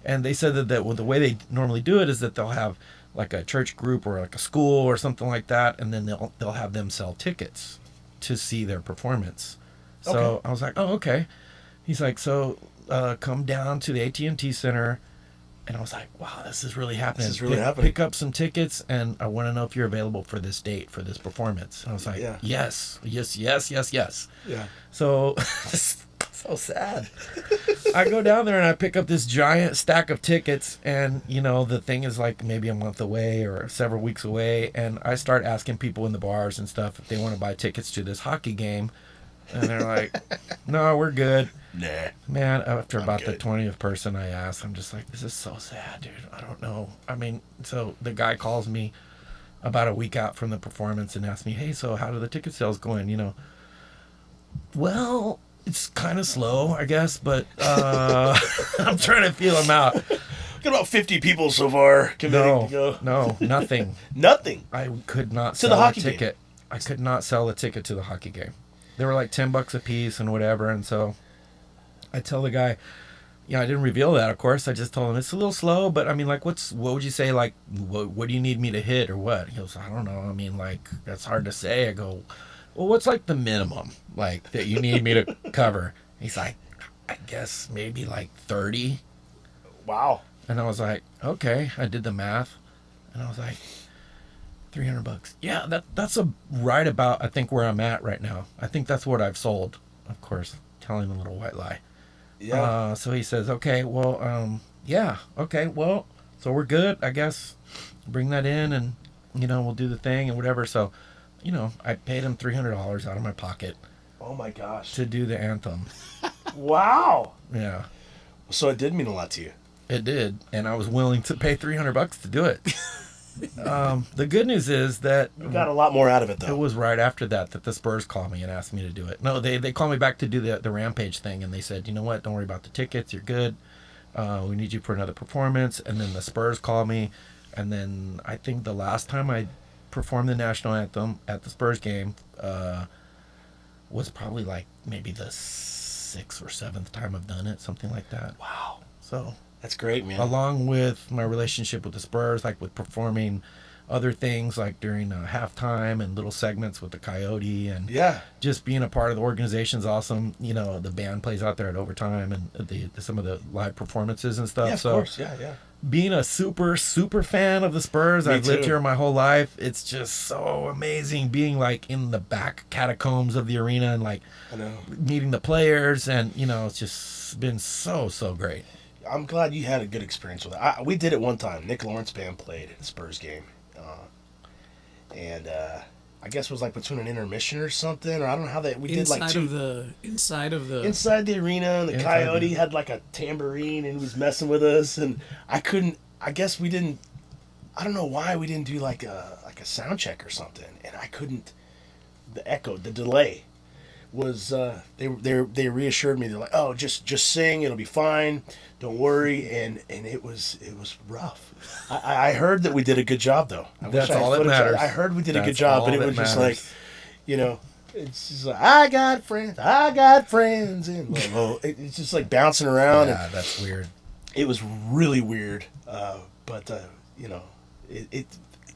And they said that the way they normally do it is that they'll have like a church group or like a school or something like that, and then they'll have them sell tickets to see their performance. So Okay. I was like, "Oh, okay." He's like, "So come down to the AT&T Center," and I was like, "Wow, this is really happening. This is really happening. Pick up some tickets, and I want to know if you're available for this date for this performance." And I was like, Yeah. yes." Yeah. So so sad. I go down there and I pick up this giant stack of tickets, and the thing is like maybe a month away or several weeks away, and I start asking people in the bars and stuff if they want to buy tickets to this hockey game, and they're like, "No, we're good." Nah. Man, after about good. the 20th person I asked, I'm just like, this is so sad, dude. I don't know. I mean, so the guy calls me about a week out from the performance and asks me, "Hey, so how do the ticket sales going?" Well, it's kind of slow, I guess, but I'm trying to feel him out. Got about 50 people so far committing to go. No, nothing. Nothing. I could not To sell the hockey a ticket. I could not sell a ticket to the hockey game. They were like $10 a piece and whatever, and so I tell the guy, I didn't reveal that, of course. I just told him it's a little slow, but I mean, like, what would you say, like, what do you need me to hit or what? He goes, "I don't know. I mean, like, that's hard to say." I go, "Well, what's like the minimum, like, that you need me to cover?" He's like, "I guess maybe like 30. Wow. And I was like, "Okay." I did the math, and I was like, $300. Yeah, that's right about, I think, where I'm at right now. I think that's what I've sold. Of course, telling a little white lie. Yeah. So he says, "Okay, well, yeah, okay, well, so we're good, I guess. Bring that in, and we'll do the thing and whatever." So, I paid him $300 out of my pocket Oh my gosh. to do the anthem. Wow. Yeah, So it did mean a lot to you. it did, and I was willing to pay $300 to do it. The good news is that You got a lot more out of it, it though. was right after that the Spurs called me and asked me to do it. No, they called me back to do the Rampage thing, and they said, "You know what? Don't worry about the tickets. You're good. We need you for another performance." And then the Spurs called me, and then I think the last time I performed the national anthem at the Spurs game was probably like maybe the 6th or 7th time I've done it, something like that. Wow. So That's great, man. along with my relationship with the Spurs, like with performing other things like during halftime and little segments with the Coyote, and Yeah. just being a part of the organization's awesome. The band plays out there at overtime, and some of the live performances and stuff. Yeah, of So course. Yeah, yeah. being a super fan of the Spurs, Me I've lived too. here my whole life. It's just so amazing being like in the back catacombs of the arena and like I know. meeting the players, and it's just been so great. I'm glad you had a good experience with it. We did it one time. Nick Lawrence band played at the Spurs game, and I guess it was like between an intermission or something, or I don't know how we did like inside of the inside the arena, and the Inside coyote the- had like a tambourine and he was messing with us, and I guess we didn't. I don't know why we didn't do like a sound check or something, and I couldn't. The delay was they reassured me. They're like, oh, just sing, it'll be fine, don't worry, and it was rough. I heard that we did a good job though. I That's wish I had all that footage. matters. I heard we did a good That's job, all but it that was just matters. like, you know. It's just like, I got friends, and it's just like bouncing around. Yeah, And that's weird. it was really weird, but you know,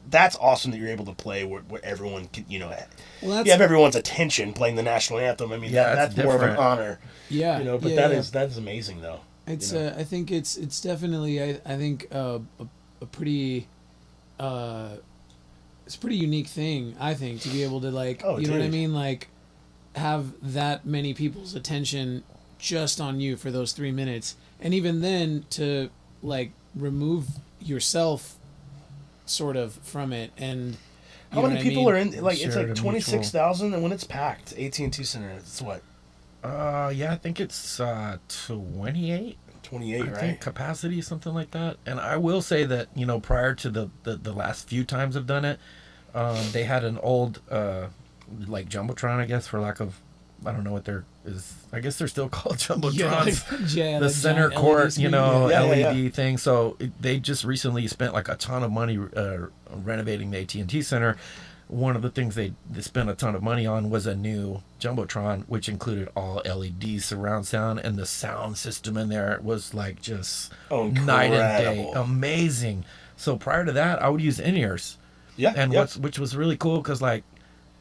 that's awesome that you're able to play where everyone can, you have everyone's attention playing the national anthem. I mean, Yeah, that's it's more of an different. honor, yeah, But yeah, that is amazing though. It's you know? I think it's definitely I think a pretty it's a pretty unique thing, I think, to be able to like Oh, you know what I dude. mean, like have that many people's attention just on you for those 3 minutes, and even then to like remove yourself sort of from it. And How many people are in? Like it's Shared like and 26,000, and when it's packed, AT&T Center, it's what Yeah, I think it's 28. 28, I right? think capacity, something like that. And I will say that, prior to the last few times I've done it, they had an old like jumbotron, I guess, for lack of, I don't know what they're is. I guess they're still called jumbotrons. yeah, The that center giant court, LED screen. Yeah, LED thing. So they just recently spent like a ton of money renovating the AT&T Center. One of the things they spent a ton of money on was a new jumbotron, which included all LED surround sound, and the sound system in there was like just night and day, Incredible. amazing. So prior to that, I would use in-ears, Yeah, and yeah. which was really cool because like,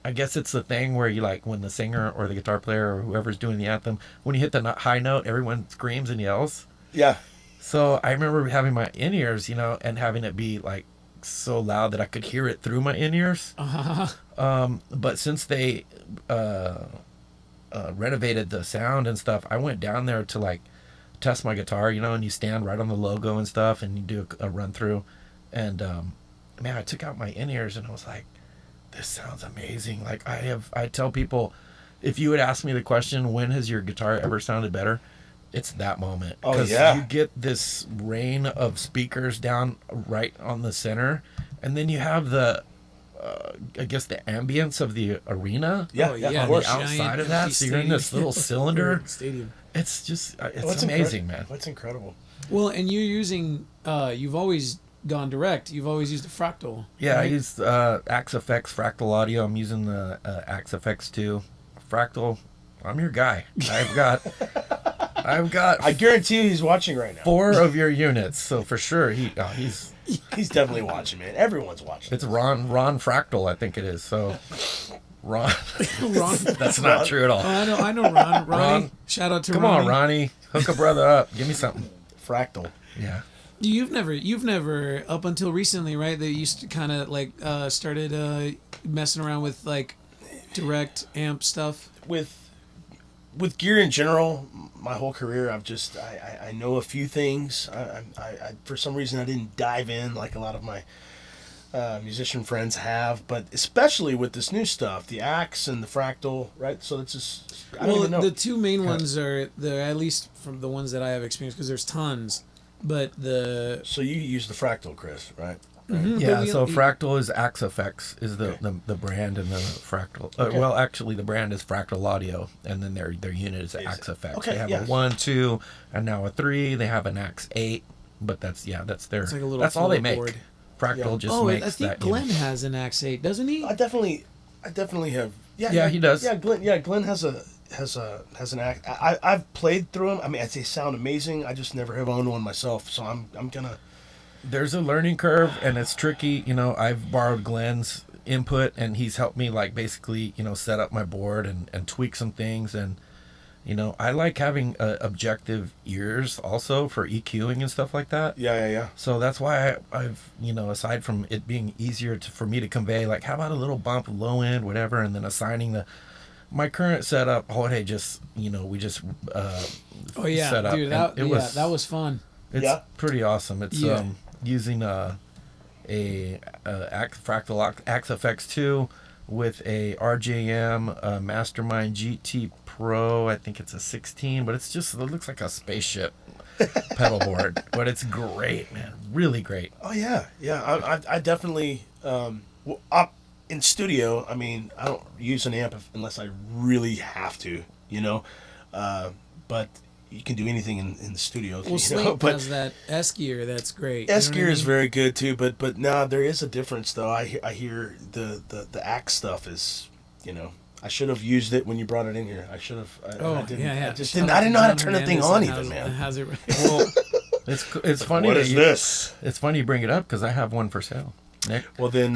I guess it's the thing where you like when the singer or the guitar player or whoever's doing the anthem, when you hit the high note, everyone screams and yells. Yeah. So I remember having my in-ears, and having it be like so loud that I could hear it through my in-ears. But since they renovated the sound and stuff, I went down there to like test my guitar, and you stand right on the logo and stuff, and you do a run through. And man, I took out my in-ears and I was like, this sounds amazing. Like I tell people, if you would ask me the question, when has your guitar ever sounded better? It's that moment. Oh, 'Cause yeah. you get this rain of speakers down right on the center, and then you have the, I guess the ambience of the arena. Yeah, Oh, yeah, yeah, of On course. the outside of that, so you're in this little cylinder. Stadium. It's just, it's What's amazing, man. That's incredible. Well, and you're using you've always gone direct. You've always used a fractal. Yeah, I right? used AxeFX Fractal Audio. I'm using the AxeFX 2. Fractal, I'm your guy. I've got I guarantee you he's watching right now. 4 of your units, so for sure he's He's definitely watching, man. Everyone's watching. it's Ron Fractal, I think it is. So Ron, Ron. that's not true at all. Oh, I know Ron. Ronnie. Ron. Shout out to Come Ronnie. on, Ronnie, hook a brother up. Give me something. Fractal. Yeah. You've never up until recently, right? That you used to kind of like started messing around with like direct amp stuff. With gear in general, my whole career, I know a few things. I for some reason I didn't dive in like a lot of my musician friends have, but especially with this new stuff, the Axe and the Fractal, right? So it's just I don't even know. The two main ones are at least from the ones that I have experienced, because there's tons. But the So you use the Fractal, Chris, right? Yeah, but so Fractal is AxeFX is the brand, and the Fractal. Okay. Well, actually, the brand is Fractal Audio, and then their unit is AxeFX. Okay, They have yeah. a 1, 2, and now a 3. They have an Axe 8, but that's their. It's like a little that's all they make. board. Fractal Yeah. just makes I think that. Glenn has an Axe 8, doesn't he? I definitely have. Yeah, he does. Yeah, Glenn has an Axe. I've played through them. I mean, they sound amazing. I just never have owned one myself, so I'm gonna. There's a learning curve, and it's tricky. I've borrowed Glenn's input, and he's helped me like basically set up my board and tweak some things. And I like having objective ears also for EQing and stuff like that. Yeah. So that's why I've aside from it being easier for me to convey, like how about a little bump, low end, whatever, and then assigning my current setup. Jorge just we just Oh yeah, set up. dude, and that was fun. it's Yeah. pretty awesome. It's using a Fractal AxeFX 2 with a RJM Mastermind GT Pro. I think it's a 16, but it looks like a spaceship pedal board. But it's great, man. Really great. Oh yeah. I definitely in studio. I mean, I don't use an amp unless I really have to, but you can do anything in the studio. Well, Slate has that S gear. That's great. S gear is very good too, but no, there is a difference though. I hear the axe stuff is, I should have used it when you brought it in here. I should have. I didn't, yeah. I just didn't. I didn't know how to turn the thing on even, man. How's it? Well, it's funny. What is this? It's funny you bring it up because I have one for sale. Nick. Well then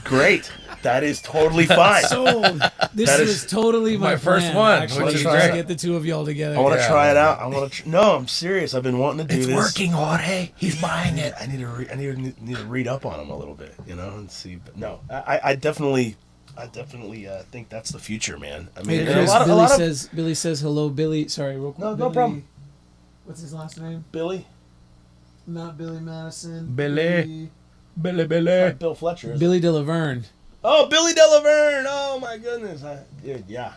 great. That is totally fine. Sold. This was totally my first plan, one, Actually, which is just great. get the two of y'all together. I want to Yeah, try it man. out. I want to. No, I'm serious. I've been wanting to do It's this. working, Jorge. He's buying it. I need to read up on them a little bit, and see. But no, I definitely think that's the future, man. I mean, Hey, and Chris, a lot of Billy says hello, Billy. Sorry, real quick. No Billy, problem. What's his last name? Billy, Not Billy Madison. Billy. Billy. Bill Fletcher. Billy De Laverne. Oh, Billy Delaverne. Oh my goodness. Dude, yeah.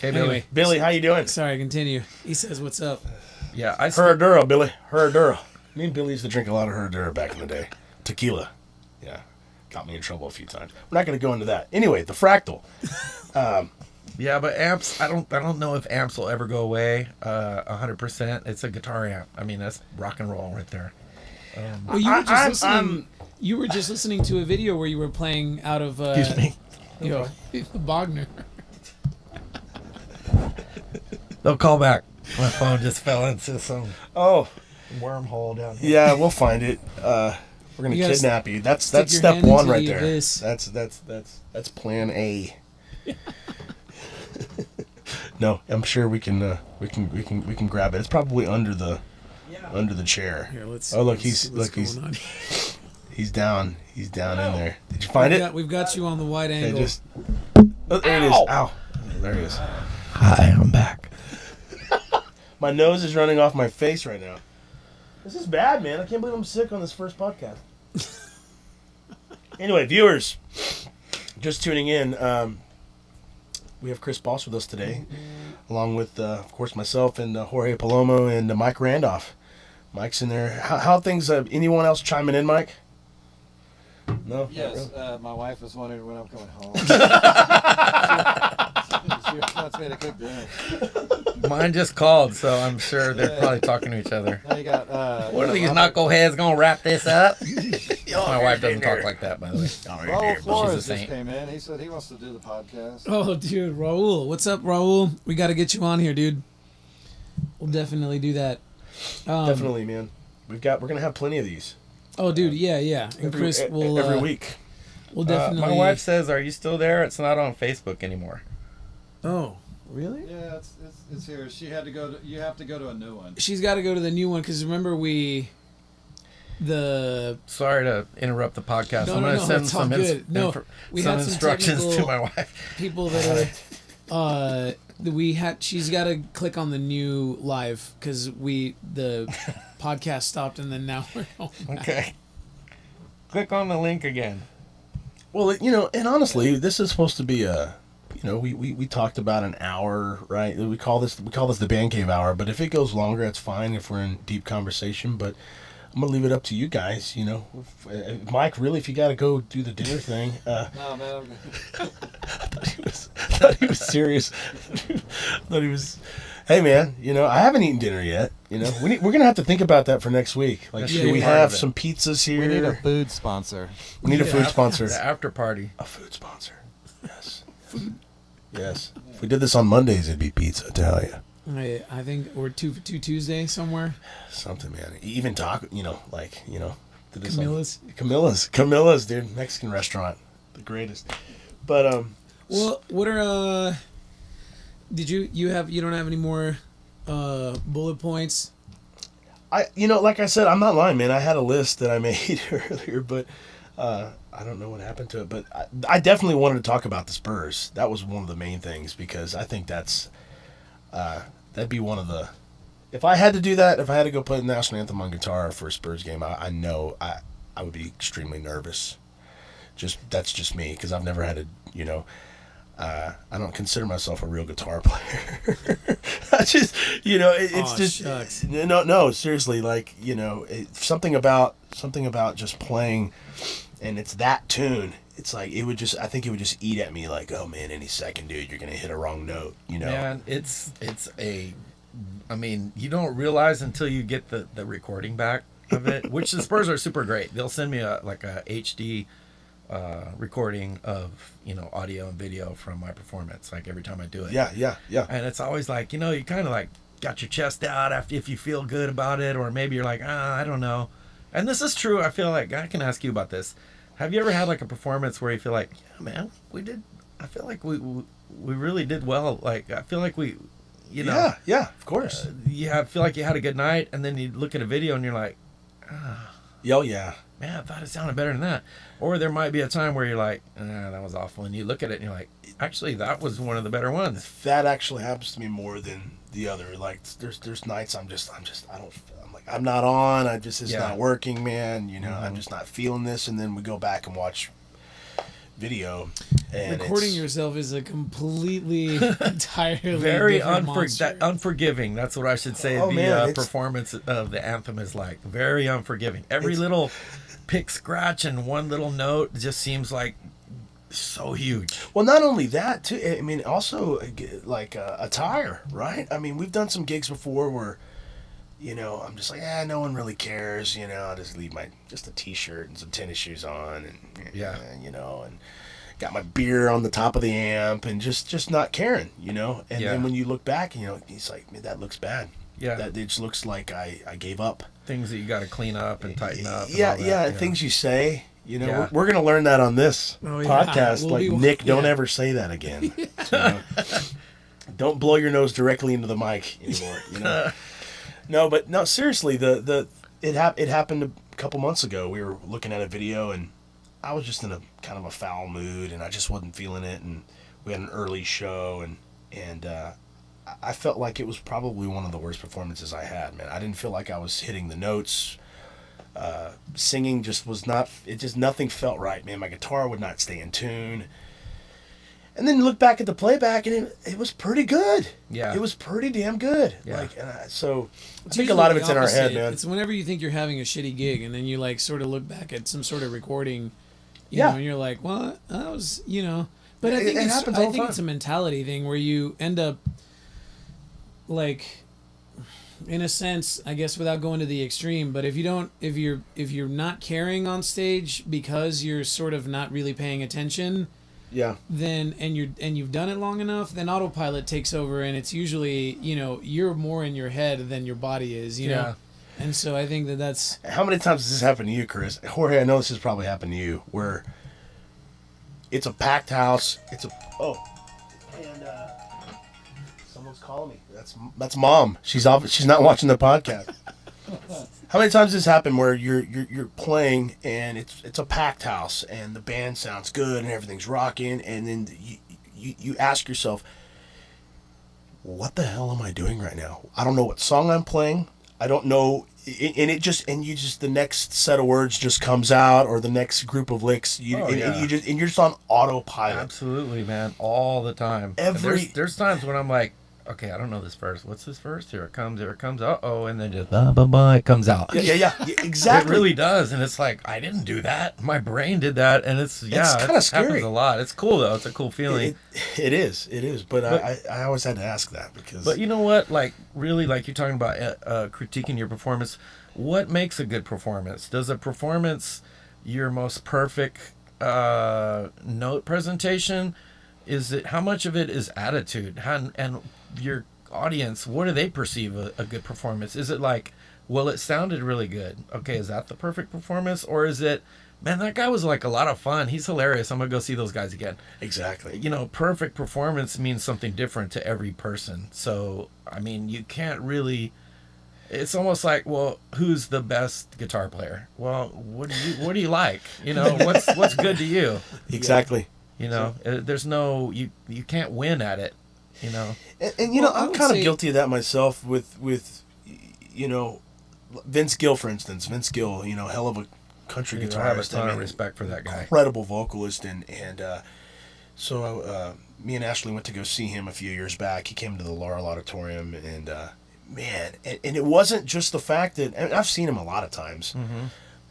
Hey, Billy. Anyway, Billy, how you doing? sorry, continue. He says, "What's up?" Yeah, Herradura, Billy. Herradura. Me and Billy used to drink a lot of Herradura back in the day. Tequila. Yeah. Got me in trouble a few times. We're not going to go into that. Anyway, the fractal. Yeah, but amps, I don't know if amps will ever go away 100%. It's a guitar amp. I mean, that's rock and roll right there. Well, you were just listening to a video where you were playing out of Excuse me. Wagner. They'll call back. My phone just fell into some Oh, wormhole down here. yeah, we'll find it. We're gonna You gotta kidnap you. That's stick your step hand one into right the there. abyss. That's plan A. No, I'm sure we can grab it. It's probably under the chair. Here, let's. Oh, look, let's see what's he's going on. he's down. He's down in there. Did you find it? We've got you on the wide Okay, angle. oh, there it is. Ow. There it is. Hi, I'm back. My nose is running off my face right now. This is bad, man. I can't believe I'm sick on this first podcast. Anyway, viewers, just tuning in. We have Chris Boss with us today, along with, of course, myself and Jorge Palomo and Mike Randolph. Mike's in there. How things? Anyone else chiming in, Mike? No. Yes, my wife was wondering when I'm coming home. She wants me to cook dinner. Mine just called, so I'm sure they're probably talking to each other. Now you got. What are these knuckleheads gonna wrap this up? My wife doesn't talk like that, by the way. Raul Flores She's a just saint. came in. He said he wants to do the podcast. Oh, dude, Raul. What's up, Raul? We got to get you on here, dude. We'll definitely do that. Definitely, man. We're gonna have plenty of these Oh, dude, yeah. And Chris will every week. We'll definitely. My wife says, "Are you still there? It's not on Facebook anymore." Oh, really? Yeah, it's here. She had to go. You have to go to a new one. She's got to go to the new one because remember Sorry to interrupt the podcast. No, I'm no, going to no, send it's all some, good. No, we some had some instructions to technical my wife. people that are. She's got to click on the new live because the podcast stopped and then now we're home. Okay. Click on the link again. Well, and honestly, this is supposed to be we talked about an hour, right? We call this the Bandcave Hour, but if it goes longer, it's fine if we're in deep conversation, but I'm going to leave it up to you guys, Mike, really, if you got to go do the dinner thing. No, man. I thought he was serious. Thought he was. Hey, man, I haven't eaten dinner yet. We're going to have to think about that for next week. Like, should we part have of it. some pizzas here? We need a food sponsor. We need a food sponsor. The after party. A food sponsor. Yes. Food. Yes. If we did this on Mondays, it'd be pizza, I tell you. I think we're two Tuesday somewhere. Something, man. Even taco, did this Camilla's, dude. Mexican restaurant. The greatest. But, Well, what are you don't have any more bullet points? like I said, I'm not lying, man. I had a list that I made earlier, but I don't know what happened to it. But I definitely wanted to talk about the Spurs. That was one of the main things because I think that'd be one of the. If I had to do that, if I had to go play the national anthem on guitar for a Spurs game, I know I would be extremely nervous. That's just me, because I've never had a, I don't consider myself a real guitar player. I just, it's Aw, just shucks. no, seriously, like, something about just playing, and it's that tune. It's like I think it would just eat at me, like, oh man, any second, dude, you're gonna hit a wrong note, Man, I mean, you don't realize until you get the recording back of it, which the Spurs are super great. They'll send me a HD recording of, audio and video from my performance, like every time I do it. Yeah. And it's always like, you kind of like got your chest out after, if you feel good about it, or maybe you're like, I don't know. And this is true. I feel like I can ask you about this. Have you ever had like a performance where you feel like, yeah, man, I feel like we really did well. Like, I feel like we, Yeah, of course. I feel like you had a good night, and then you look at a video and you're like, Oh yeah. man, I thought it sounded better than that. Or there might be a time where you're like, that was awful, and you look at it and you're like, actually, that was one of the better ones. That actually happens to me more than the other. Like, there's nights I'm like, I'm not on. It's not working, man. I'm just not feeling this. And then we go back and watch video. And Recording yourself is a completely, entirely Very different monster. unforgiving. That's what I should say. Oh, the man, performance of the anthem is like very unforgiving. Every little pick, scratch, and one little note just seems like so huge. Well, not only that, too. I mean, also like attire, right? I mean, we've done some gigs before where, I'm just like, no one really cares. I'll just leave just a t-shirt and some tennis shoes on, and and got my beer on the top of the amp, and just not caring, and then when you look back, it's like, man, that looks bad. Yeah, that it just looks like I gave up. Things that you got to clean up and tighten up. And things you say. We're gonna learn that on this podcast. Nick, don't ever say that again. Don't blow your nose directly into the mic anymore. No, seriously, it happened a couple months ago. We were looking at a video, and I was just in a kind of a foul mood, and I just wasn't feeling it. And we had an early show, and I felt like it was probably one of the worst performances I had. Man, I didn't feel like I was hitting the notes. Singing just was not. Nothing felt right, man. My guitar would not stay in tune. And then you look back at the playback, and it was pretty good. Yeah. It was pretty damn good. Yeah. So I think a lot of it's in our head, man. It's whenever you think you're having a shitty gig, and then you like sort of look back at some sort of recording, and you're like, well, that was, But I think it's a mentality thing where you end up, like, in a sense, I guess, without going to the extreme, but if you're not caring on stage because you're sort of not really paying attention. Yeah. Then you've done it long enough, then autopilot takes over, and it's usually you're more in your head than your body is, know. And so I think that's. How many times has this happened to you, Chris? Jorge, I know this has probably happened to you, where it's a packed house. And someone's calling me. That's Mom. She's not watching the podcast. How many times has this happened where you're playing and it's a packed house and the band sounds good and everything's rocking, and then you ask yourself, what the hell am I doing right now? I don't know what song I'm playing. I don't know, and the next set of words just comes out, or the next group of licks, you're just on autopilot. Absolutely, man, all the time. There's times when I'm like, okay, I don't know this verse. What's this verse? Here it comes. Uh-oh, and then just it comes out. Yeah, exactly. It really does, and it's like, I didn't do that. My brain did that, and it's kind of scary. Happens a lot. It's cool though. It's a cool feeling. It is. But I always had to ask that because. But you know what? Like, really, like you're talking about critiquing your performance. What makes a good performance? Does a performance your most perfect note presentation? Is it, how much of it is attitude? And your audience, what do they perceive a good performance? Is it like, well, it sounded really good. Okay, is that the perfect performance? Or is it, man, that guy was like a lot of fun. He's hilarious. I'm going to go see those guys again. Exactly. Perfect performance means something different to every person. So, I mean, you can't really, it's almost like, well, who's the best guitar player? Well, what do you like? What's good to you? Exactly. There's no, you can't win at it. And I'm kind of guilty of that myself with Vince Gill, for instance. Vince Gill, hell of a country Dude, guitarist. I have a ton of respect for that guy. Incredible vocalist, and so me and Ashley went to go see him a few years back. He came to the Laurel Auditorium, and man, and it wasn't just the fact that, and I've seen him a lot of times,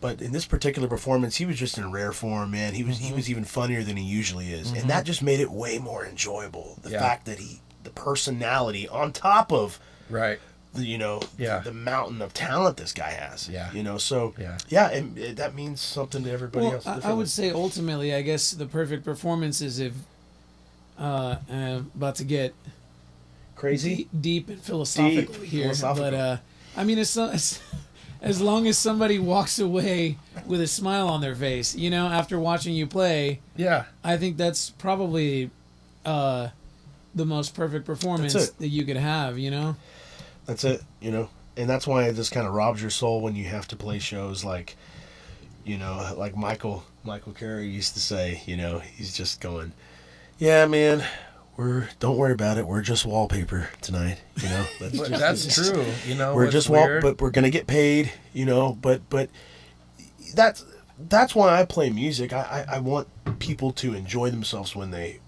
but in this particular performance, he was just in rare form, man. He was even funnier than he usually is, and that just made it way more enjoyable. The fact that the personality on top of Right. the mountain of talent this guy has. Yeah. And that means something to everybody Well, else. I would say ultimately, I guess the perfect performance is if about to get crazy. deep and philosophical here, but I mean, as long as somebody walks away with a smile on their face, after watching you play, Yeah. I think that's probably the most perfect performance that you could have. That's it, and that's why it just kind of robs your soul when you have to play shows like, like Michael Carey used to say, he's just going, yeah, man, don't worry about it. We're just wallpaper tonight, That's true. We're just but we're gonna get paid, but that's why I play music. I want people to enjoy themselves when they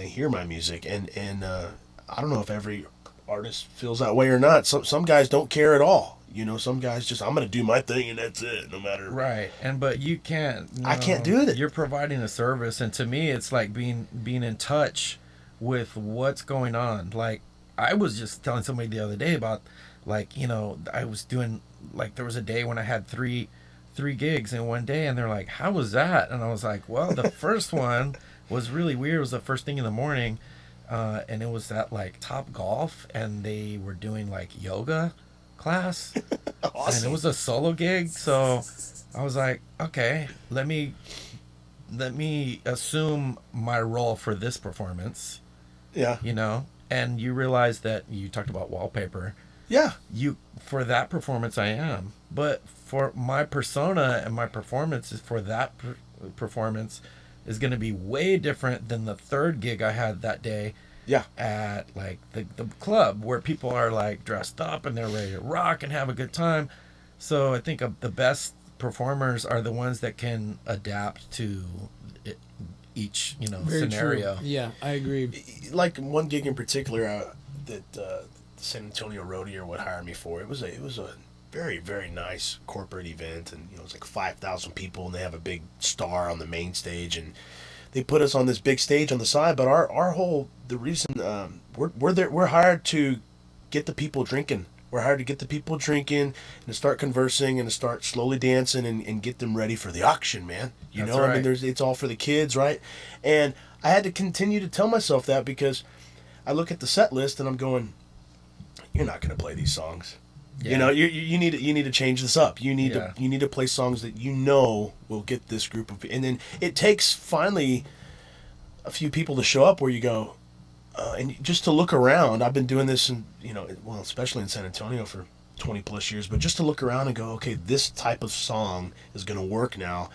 hear my music, and I don't know if every artist feels that way or not. Some guys don't care at all. Some guys just, I'm gonna do my thing and that's it, no matter. Right, but you can't. I can't do that. You're providing a service, and to me, it's like being in touch with what's going on. Like, I was just telling somebody the other day about, like, I was doing, like, there was a day when I had three gigs in one day, and they're like, how was that? And I was like, well, the first one was really weird. It was the first thing in the morning. And it was at like Top Golf, and they were doing like yoga class. Awesome. And it was a solo gig, so I was like, okay, let me assume my role for this performance. Yeah. And you realize that you talked about wallpaper. Yeah. For that performance I am, but for my persona and my performances for that performance is going to be way different than the third gig I had that day. Yeah. At like the club where people are like dressed up and they're ready to rock and have a good time. So I think the best performers are the ones that can adapt to each Very scenario. True. Yeah, I agree. Like one gig in particular that the San Antonio Rodeo would hire me for. It was a very, very nice corporate event, and it's like 5,000 people, and they have a big star on the main stage, and they put us on this big stage on the side. But the reason we're there, we're hired to get the people drinking. We're hired to get the people drinking and to start conversing and to start slowly dancing and get them ready for the auction, man. That's right. It's all for the kids, right? And I had to continue to tell myself that, because I look at the set list and I'm going, you're not going to play these songs. Yeah. You need to change this up. You need to play songs that will get this group of, and then it takes finally a few people to show up where you go, and just to look around. I've been doing this especially in San Antonio for 20 plus years, but just to look around and go, okay, this type of song is going to work now.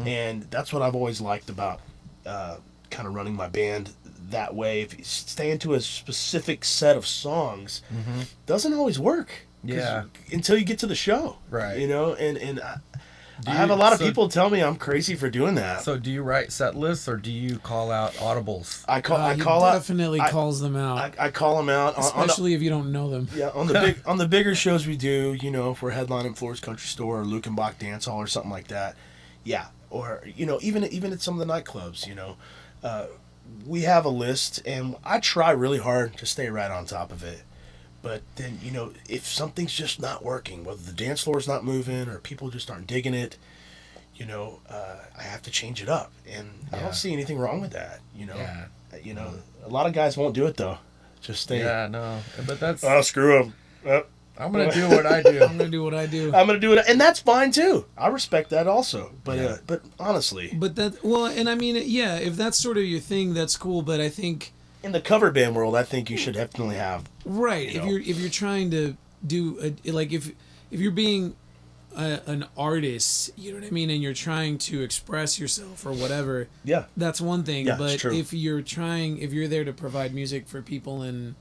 And that's what I've always liked about kind of running my band that way. If you stay into a specific set of songs, doesn't always work. Yeah. Until you get to the show. Right. And I have a lot of people tell me I'm crazy for doing that. So do you write set lists, or do you call out audibles? I call He out. definitely calls them out. I call them out, especially if you don't know them. Yeah, on the bigger shows we do, if we're headlining Flores Country Store or Lukenbach Dance Hall or something like that. Yeah, or even at some of the nightclubs, we have a list, and I try really hard to stay right on top of it. But then, if something's just not working, whether the dance floor is not moving or people just aren't digging it, I have to change it up. And I don't see anything wrong with that, A lot of guys won't do it, though. Just stay. Yeah, no. But that's... Oh, screw them. I'm going to do what I do. I'm going to do what I do. I'm going to do it. And that's fine, too. I respect that also. But but honestly. But and I mean, yeah, if that's sort of your thing, that's cool. But I think... in the cover band world, I think you should definitely have if you're trying to do if you're being an artist, you know what I mean, and you're trying to express yourself or whatever. Yeah, that's one thing. Yeah, but it's true. if you're there to provide music for people, and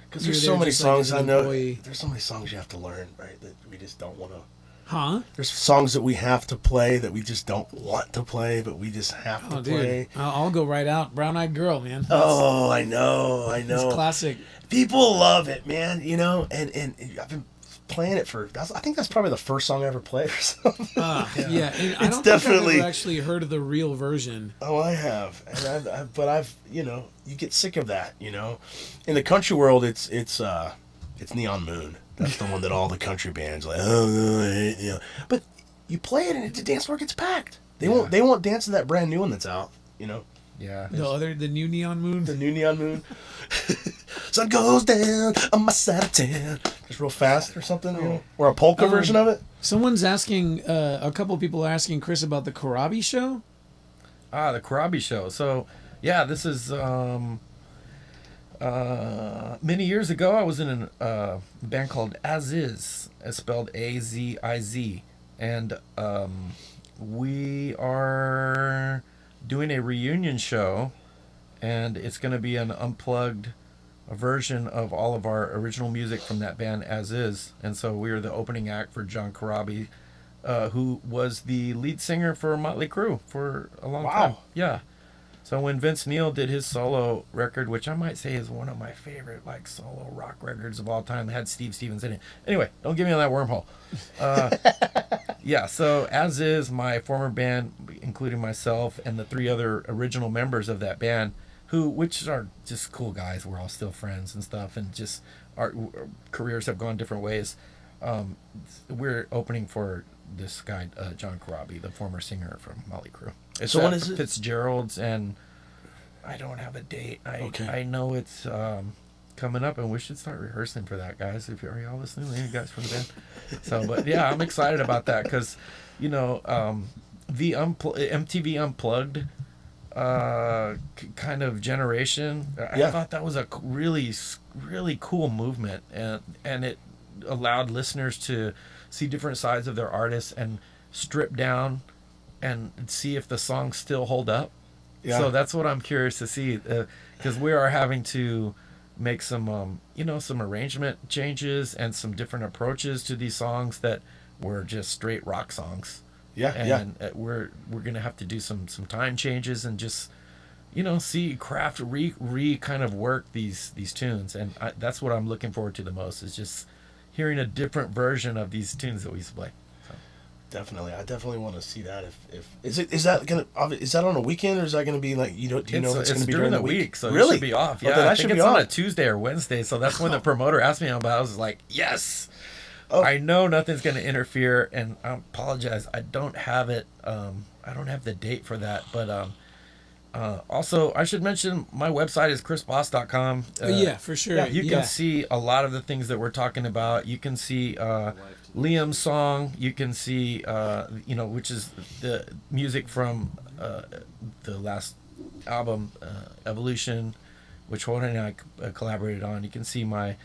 because there's so many songs I know. There's so many songs you have to learn, right? That we just don't want to. Huh? There's songs that we have to play that we just don't want to play, but we just have to Oh, play. dude. I'll go right out. Brown Eyed Girl, man. Oh, I know. It's classic. People love it, man. You know, and I've been playing it I think that's probably the first song I ever played or something. Yeah. And I It's don't definitely- think I've ever actually heard of the real version. Oh, I have, and but I've, you know, you get sick of that, you know. In the country world, it's Neon Moon. That's the one that all the country bands like. Oh, I hate, you know. But you play it, and the dance floor gets packed. They won't dance to that brand new one that's out, you know. Yeah. The new Neon Moon. The new Neon Moon. Sun goes down on my side of town. Just real fast or something, you know? Or a polka version of it. Someone's asking, a couple of people are asking Chris about the Karabi show. The Karabi show. So, yeah, this is many years ago. I was in a band called As Is, spelled Aziz, and we are doing a reunion show, and it's going to be an unplugged version of all of our original music from that band As Is. And so we are the opening act for John Karabi, who was the lead singer for Motley Crue for a long time. Yeah. So when Vince Neil did his solo record, which I might say is one of my favorite like solo rock records of all time, that had Steve Stevens in it. Anyway, don't get me on that wormhole. Yeah, so As Is, my former band, including myself and the 3 other original members of that band, which are just cool guys. We're all still friends and stuff, and just our careers have gone different ways. We're opening for this guy, John Karabi, the former singer from Motley Crue. It's So when is it? Fitzgerald's, and I don't have a date. I know it's coming up, and we should start rehearsing for that, guys. If are y'all listening, you guys from the band. So, but yeah, I'm excited about that because, you know, the MTV Unplugged kind of generation. I thought that was a really, really cool movement, and it allowed listeners to see different sides of their artists and strip down and see if the songs still hold up. Yeah. So that's what I'm curious to see, because we are having to make some, some arrangement changes and some different approaches to these songs that were just straight rock songs. Yeah, and we're gonna have to do some time changes and just, see craft re kind of work these tunes, and that's what I'm looking forward to the most, is just hearing a different version of these tunes that we used to play. So. Definitely, I definitely want to see that. Is that on a weekend, or is that gonna be like do you know if it's gonna be during the week? So really? It should be off. Oh, Yeah, then I should think be it's on off. a Tuesday or Wednesday. So that's when the promoter asked me about it. I was like, yes. Oh. I know nothing's going to interfere, and I apologize. I don't have it. I don't have the date for that. But also, I should mention my website is chrisboss.com. Yeah, for sure. Yeah, you can see a lot of the things that we're talking about. You can see Liam's song. You can see, which is the music from the last album, Evolution, which Jorge and I collaborated on. You can see my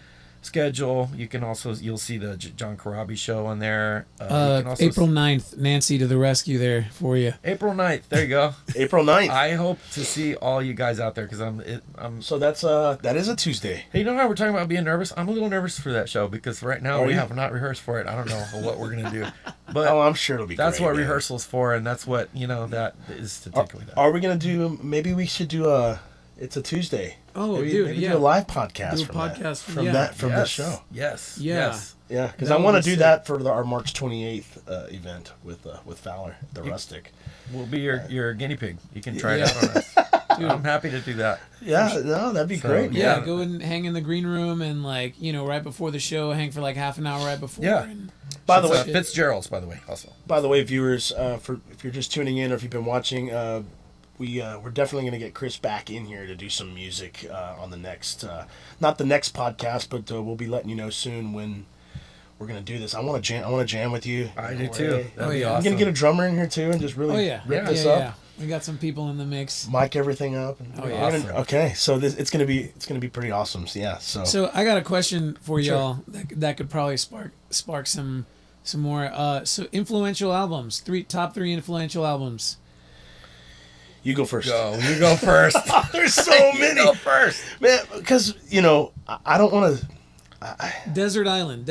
schedule. You'll see the John Karabi show on there. You can also April 9th, Nancy to the rescue there for you. April 9th. There you go. April 9th. I hope to see all you guys out there, because I'm. So that is a Tuesday. Hey, you know how we're talking about being nervous? I'm a little nervous for that show, because right now we have not rehearsed for it. I don't know what we're gonna do, but I'm sure it'll be. That's great, what man. rehearsal's for, and that's what that is to take away that. Are we gonna do? Maybe we should do it's a Tuesday. Oh, maybe, dude, maybe yeah. do a live podcast Do a from podcast from the show. Yes. Yeah. Yes. Yeah, because That I would want to be do sick. that for our March 28th event with Fowler, the Rustic. We'll be your guinea pig. You can try it Yeah. out on us. Dude, I'm happy to do that. Yeah, no, that'd be So, great. Man. Yeah, go and hang in the green room and right before the show, hang for like half an hour right before. Yeah. And By the It's, way, Fitzgerald's, by the way, also. By the way, viewers, if you're just tuning in or if you've been watching, we're definitely going to get Chris back in here to do some music on the next, not the next podcast, but we'll be letting you know soon when we're going to do this. I want to jam with you. I do too. That'd be yeah. I'm awesome. going to get a drummer in here too and just really rip this up. Yeah. We got some people in the mix. Mic everything up. And Oh, yeah. we're gonna- Awesome. okay, so it's gonna be pretty awesome. So, yeah. So I got a question for Sure. y'all that could probably spark some more. So influential albums, top three influential albums. You go first. You go first. There's so You many. go first. Man, because I don't want to. Desert Island,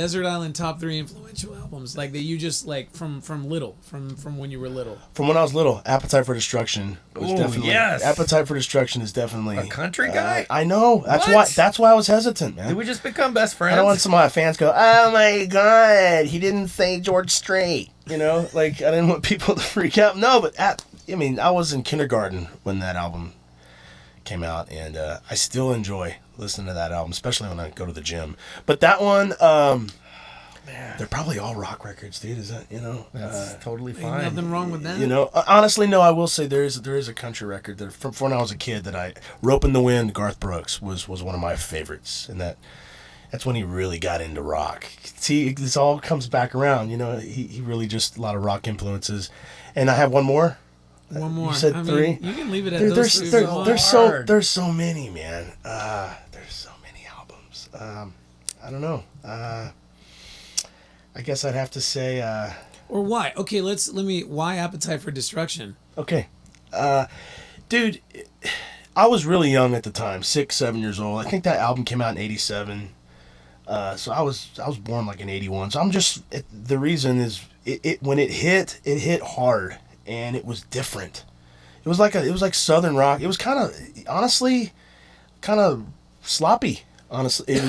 top 3 influential albums, like that you just like from when you were little. From when I was little, Appetite for Destruction was Ooh, definitely. yes. Appetite for Destruction is definitely A country guy? I know. That's What? why I was hesitant, man. Did we just become best friends? I don't want some of my fans go, "Oh my God, he didn't say George Strait." You know, like I didn't want people to freak out. No, but I was in kindergarten when that album came out, and I still enjoy listening to that album, especially when I go to the gym. But that one, man, they're probably all rock records, dude. Is that That's totally Ain't fine. nothing wrong with that. Honestly, no. I will say there is a country record that from when I was a kid that "Rope in the Wind." Garth Brooks was one of my favorites, and that's when he really got into rock. See, this all comes back around. He really just a lot of rock influences. And I have one more. One more. You said I mean, three. you can leave it at There- those there's three. there- if you want. there's so many, man. There's so many albums. I don't know. I guess I'd have to say. Or why? Okay, why Appetite for Destruction? Okay, dude, I was really young at the time, 6, 7 years old. I think that album came out in '87. So I was born like in '81. So the reason is it when it hit hard, and it was different. It was like Southern rock. It was honestly kind of sloppy. Honestly, it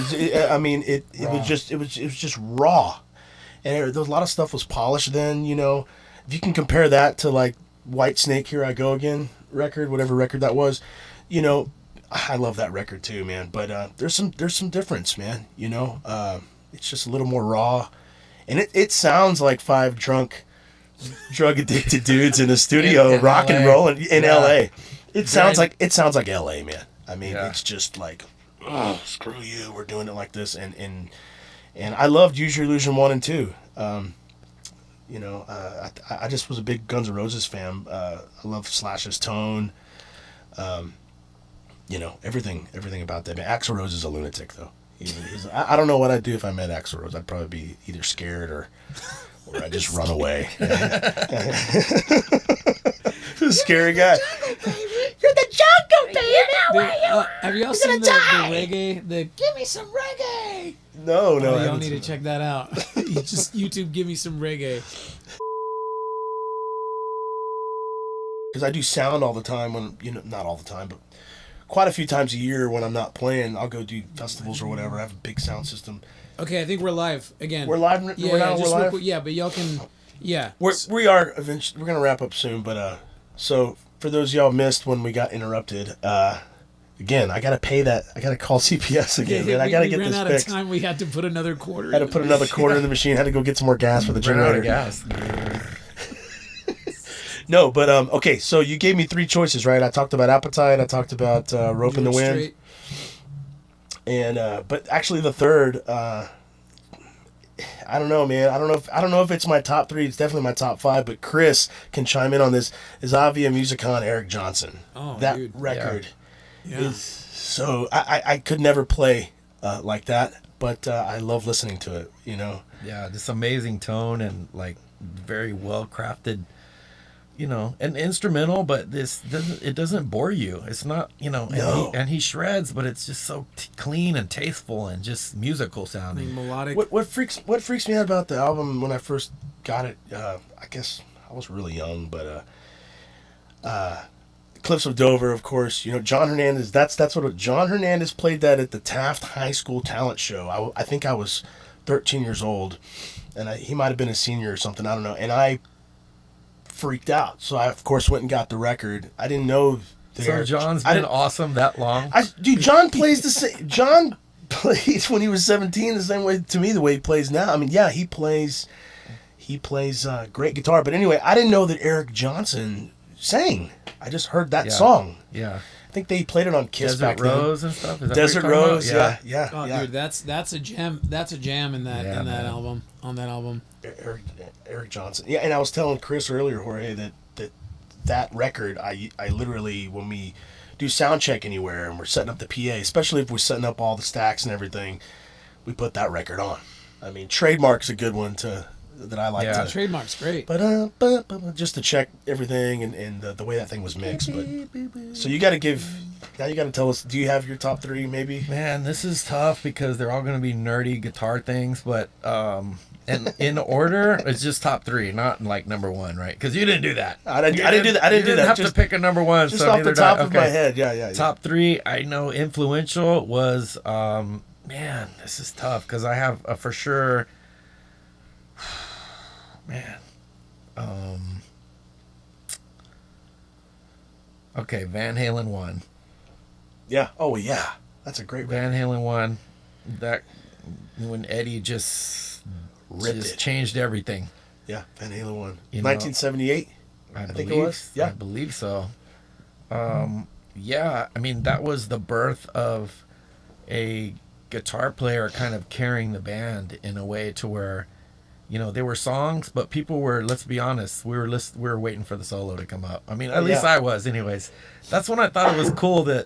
was just raw, and there was a lot of stuff was polished then. If you can compare that to like White Snake, Here I Go Again record, whatever record that was, I love that record too, man. But there's some difference, man. It's just a little more raw, and it sounds like 5 drunk, drug addicted dudes in a studio In rock and LA. rolling in Yeah. L.A. It sounds like L.A., man. I mean, Yeah. it's just like, oh, screw you, we're doing it like this, and I loved Use Your Illusion 1 and 2. I just was a big Guns N' Roses fan. I love Slash's tone. Everything about that. Axl Rose is a lunatic, though. I don't know what I'd do if I met Axl Rose. I'd probably be either scared or I'd just run away. Scary guy. You're the jungle, baby. Have y'all seen the reggae? Give me some reggae. No, Oh, I y'all haven't need to seen check that out. You just YouTube, give me some reggae. because I do sound all the time when not all the time, but quite a few times a year when I'm not playing, I'll go do festivals or whatever. I have a big sound system. Okay, I think we're live again. We're live. Yeah, we're just real live. quick, yeah, but y'all can. Yeah. We are eventually. We're gonna wrap up soon, but so for those of y'all missed when we got interrupted, again, I gotta pay that. I gotta call CPS again. Man. I gotta get this ran out fixed. of time. We had to put another quarter. Had to in. put another quarter in the machine. Had to go get some more gas for the Ran out generator. of gas. No, but okay. So you gave me 3 choices, right? I talked about Appetite. I talked about Rope in the George Wind. Strait. And but actually the third, I don't know, man. I don't know if it's my top 3. It's definitely my top 5. But Chris can chime in on this. Is Avia Musicon Eric Johnson? Oh, that dude. record Yeah. is so. I could never play like that, but I love listening to it. Yeah, this amazing tone and like very well crafted, and instrumental, but it doesn't bore you. It's not, No. and he shreds, but it's just so clean and tasteful and just musical I sounding. mean, melodic. What freaks me out about the album when I first got it? I guess I was really young, but Cliffs of Dover, of course. John Hernandez. That's what John Hernandez played that at the Taft High School talent show. I think I was 13 years old, and he might have been a senior or something. I don't know. And I freaked out, so I of course went and got the record. I didn't know. So John's I been didn't- awesome that long. Dude, John plays the same. John played when he was 17 the same way to me the way he plays now. I mean, yeah, he plays great guitar. But anyway, I didn't know that Eric Johnson sang. I just heard that Yeah. song. Yeah, I think they played it on Kiss Desert back Rose and stuff. Is that what Desert you're talking Rose, about? yeah. Oh, dude, that's a jam. That's a jam in that Yeah, man. album. On that album. Eric Johnson. Yeah, and I was telling Chris earlier, Jorge, that record, I literally, when we do sound check anywhere and we're setting up the PA, especially if we're setting up all the stacks and everything, we put that record on. I mean, Trademark's a good one to that I like Yeah. to. Trademark's great. But just to check everything and the way that thing was mixed. But so you got to tell us. Do you have your top 3 maybe? Man, this is tough because they're all going to be nerdy guitar things, but and in order, it's just top 3, not like number 1, right? Because you didn't do that. I didn't do that. I didn't do that. Have Just, to pick a number 1. just so off the neither did top I. of my head. Yeah. Top 3, I know influential was man, this is tough because I have for sure. Man, okay, Van Halen 1. Yeah. Oh yeah. That's a great record. Van Halen 1. That when Eddie just Ripped it. changed everything. Yeah. Van Halen 1. You know, 1978. I think believe, it was. Yeah. I believe so. Yeah, I mean that was the birth of a guitar player kind of carrying the band in a way to where, you know, there were songs, but people were, let's be honest, we were waiting for the solo to come up. I mean, at least I was anyways. That's when I thought it was cool that,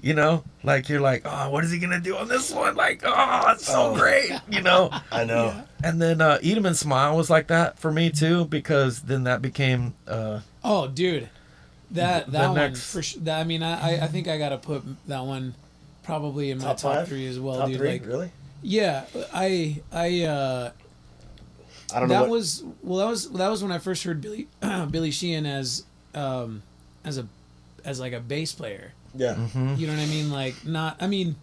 you know, like you're like, oh, what is he going to do on this one? Like, oh, it's so great, you know? I know. Yeah. And then Eat 'em and Smile was like that for me too, because then that became, Oh, dude, that The one next- for sure. I mean, I think I gotta put that one probably in my Top top 5? 3 as well, Top dude. 3? Like, Really? yeah, I I don't know. that was when I first heard Billy Sheehan as like a bass player. Yeah. Mm-hmm. You know what I mean? Like, not, I mean,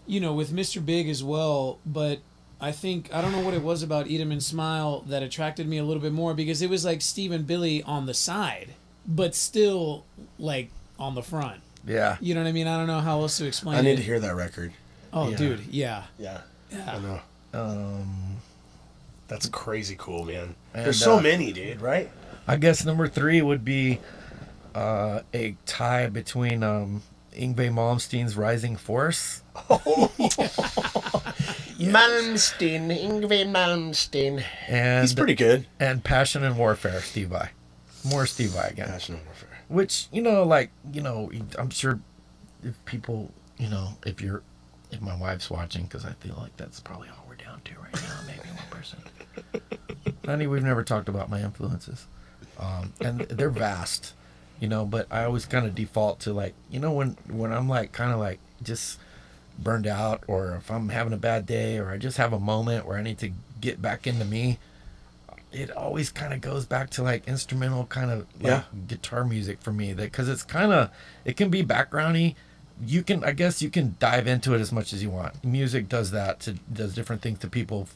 you know, with Mr. Big as well, but I think, I don't know what it was about Eat 'em and Smile that attracted me a little bit more, because it was like Steve and Billy on the side, but still like on the front. yeah. You know what I mean? I don't know how else to explain I it. need to hear that record. Oh, Yeah. dude, yeah. Yeah. I Yeah. know. That's crazy cool, man. And, There's so many, dude, right? I guess number 3 would be a tie between Yngwie Malmsteen's Rising Force. Malmsteen, Yngwie Malmsteen. And He's pretty good. And Passion and Warfare, Steve Vai. More Steve Vai again. Passion and Warfare. Which, you know, like, you know, I'm sure if people, you know, if my wife's watching, because I feel like that's probably all we're down to right now, maybe one person. Honey, we've never talked about my influences. And they're vast, you know, but I always kind of default to, like, you know, when I'm like kind of like just burned out, or if I'm having a bad day, or I just have a moment where I need to get back into me, it always kind of goes back to like instrumental kind of like guitar music for me, that because it's kind of, it can be backgroundy. I guess you can dive into it as much as you want. Music does does different things to people.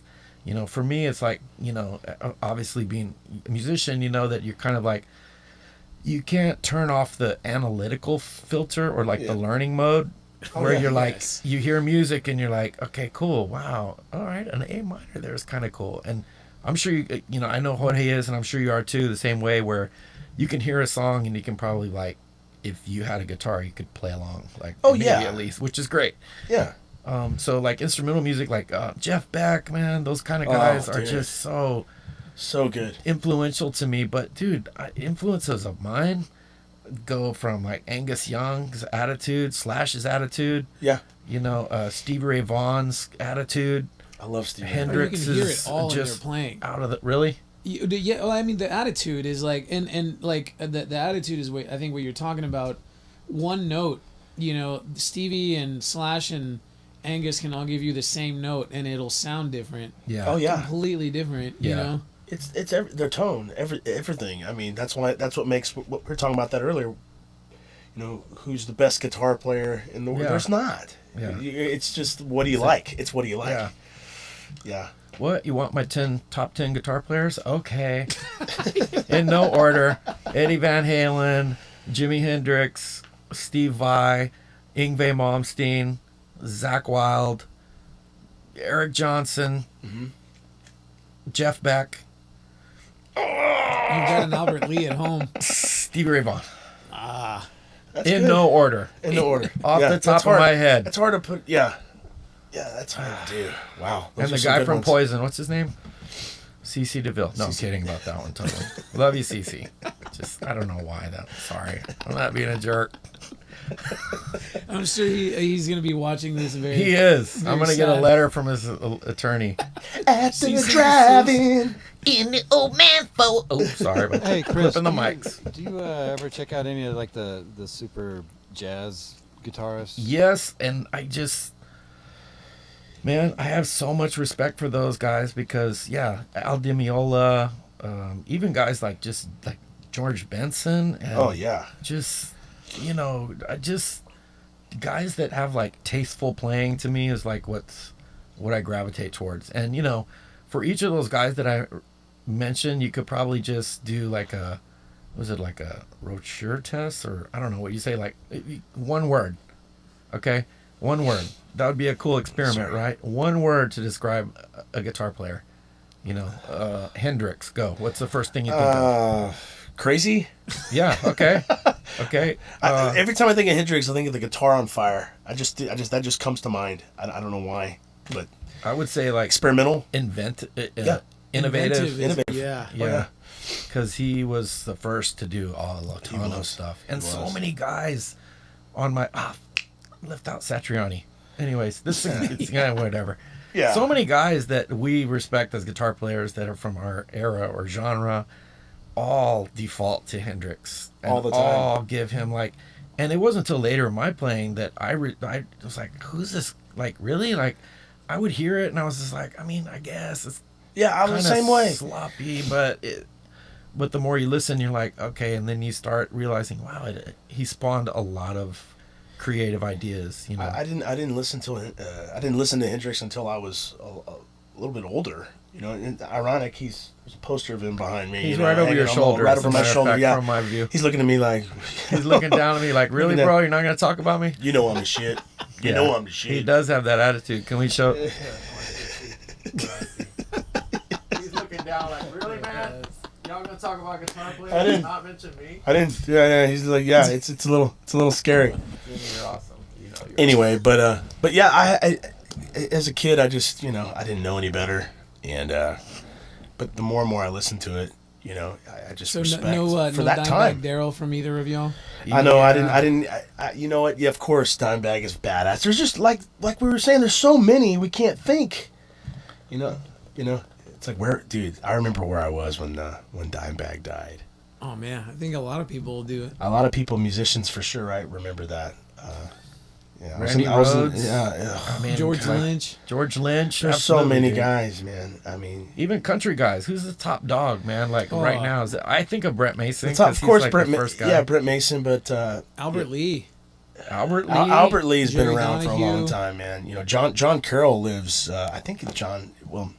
You know, for me, it's like, you know, obviously being a musician, you know, that you're kind of like, you can't turn off the analytical filter or like the learning mode, where you're like, you hear music and you're like, okay, cool, wow, all right, an A minor there is kind of cool. And I'm sure you know, I know Jorge is, and I'm sure you are too, the same way, where you can hear a song and you can probably, like, if you had a guitar, you could play along, like, at least, which is great. Yeah. So like instrumental music, like Jeff Beck, man, those kind of guys are just so good, influential to me. But dude, influences of mine go from like Angus Young's attitude, Slash's attitude. Yeah. You know, Stevie Ray Vaughan's attitude. I love Stevie Ray. Hendrix You can hear it is all in their just playing. out of the really. Yeah, well, I mean, the attitude is like, and like the attitude is what I think what you're talking about. One note, you know, Stevie and Slash and Angus can all give you the same note and it'll sound different. Yeah. Oh yeah. Completely different. Yeah. You know. It's their tone, everything. I mean, that's what makes what we were talking about that earlier. You know, who's the best guitar player in the world? Yeah. There's not. Yeah. It's just what do you like? It's what do you like? Yeah. Yeah. What, you want my top 10 guitar players? Okay. In no order: Eddie Van Halen, Jimi Hendrix, Steve Vai, Yngwie Malmsteen, Zakk Wylde, Eric Johnson, Jeff Beck, You've got an Albert Lee at home. Stevie Ray Vaughan. That's In good. no order. In no order. Off the that's top of hard. my head. That's hard to put. Yeah. Yeah, that's hard to do. Wow. Those And are the some guy good from ones. Poison, what's his name? CC DeVille. No, I'm kidding about that one, totally. Love you, CC. Just, I don't know why that. Sorry. I'm not being a jerk. I'm sure he's gonna be watching this very. He is. I'm gonna get a sad. letter from his attorney. At Cease the and drive-in. In the old man photo. Oh, sorry, but Hey, Chris, flipping the mics. Do you ever check out any of like the super jazz guitarists? Yes, and man, I have so much respect for those guys because, yeah, Al Di Meola, even guys like George Benson. And Oh yeah. just guys that have like tasteful playing to me is like what I gravitate towards. And for each of those guys that I mentioned, you could probably just do like a Rocher test, or I don't know what you say, like one word. Okay, one word. That would be a cool experiment, right? One word to describe a guitar player. Hendrix. Go. What's the first thing you think of? Crazy. Yeah. Okay. Okay. Every time I think of Hendrix, I think of the guitar on fire. that just comes to mind. I don't know why, but I would say like experimental. innovative. Innovative. Yeah. Yeah. Because he was the first to do a ton of stuff. And He so was. many guys on my... left out Satriani. Anyways, this is whatever. Yeah. So many guys that we respect as guitar players that are from our era or genre all default to Hendrix. And All the time. all give him like... And it wasn't until later in my playing that I was like, who's this? Like, really? Like, I would hear it and I was just like, I mean, I guess it's Yeah, I was the kinda same way. sloppy, but the more you listen, you're like, okay, and then you start realizing, wow, he spawned a lot of creative ideas. I didn't listen to Hendrix until I was a little bit older. And ironic. There's a poster of him behind me. He's right over your shoulder. Right as over a my matter of shoulder. fact, Yeah. from my view. He's looking at me like. He's looking down at me like, really, Looking at- bro? You're not gonna talk about me? You know I'm the shit. You know I'm the shit. He does have that attitude. Can we show? He's looking down like, really, man? Y'all gonna talk about guitar players? I didn't- Not mention me? I didn't. Yeah. He's like, yeah. It's a little scary. You're awesome. You're Anyway, but yeah, I as a kid, I just I didn't know any better, and but the more and more I listened to it, I just So respect no for that Dimebag time. Daryl from either of y'all. I know I Yeah. didn't. You know what? Yeah, of course, Dimebag is badass. There's just like we were saying. There's so many we can't think. It's like where, dude. I remember where I was when Dimebag died. Oh man, I think a lot of people will do it. A lot of people, musicians for sure, right? Remember that. Yeah, Randy I was in- Rhodes. yeah. I mean, George God. Lynch. George Lynch. There's so absolutely, many dude. guys, man. I mean, Even country guys. Who's the top dog, man? Like right Oh. now, I think of Brett Mason. it's not, 'cause of course, he's like Brett. the first guy. Yeah, Brett Mason, but Albert Lee. Albert Lee. Albert Lee's been Jerry around for a Donahue. long time, man. John Carroll lives. I think John. Well,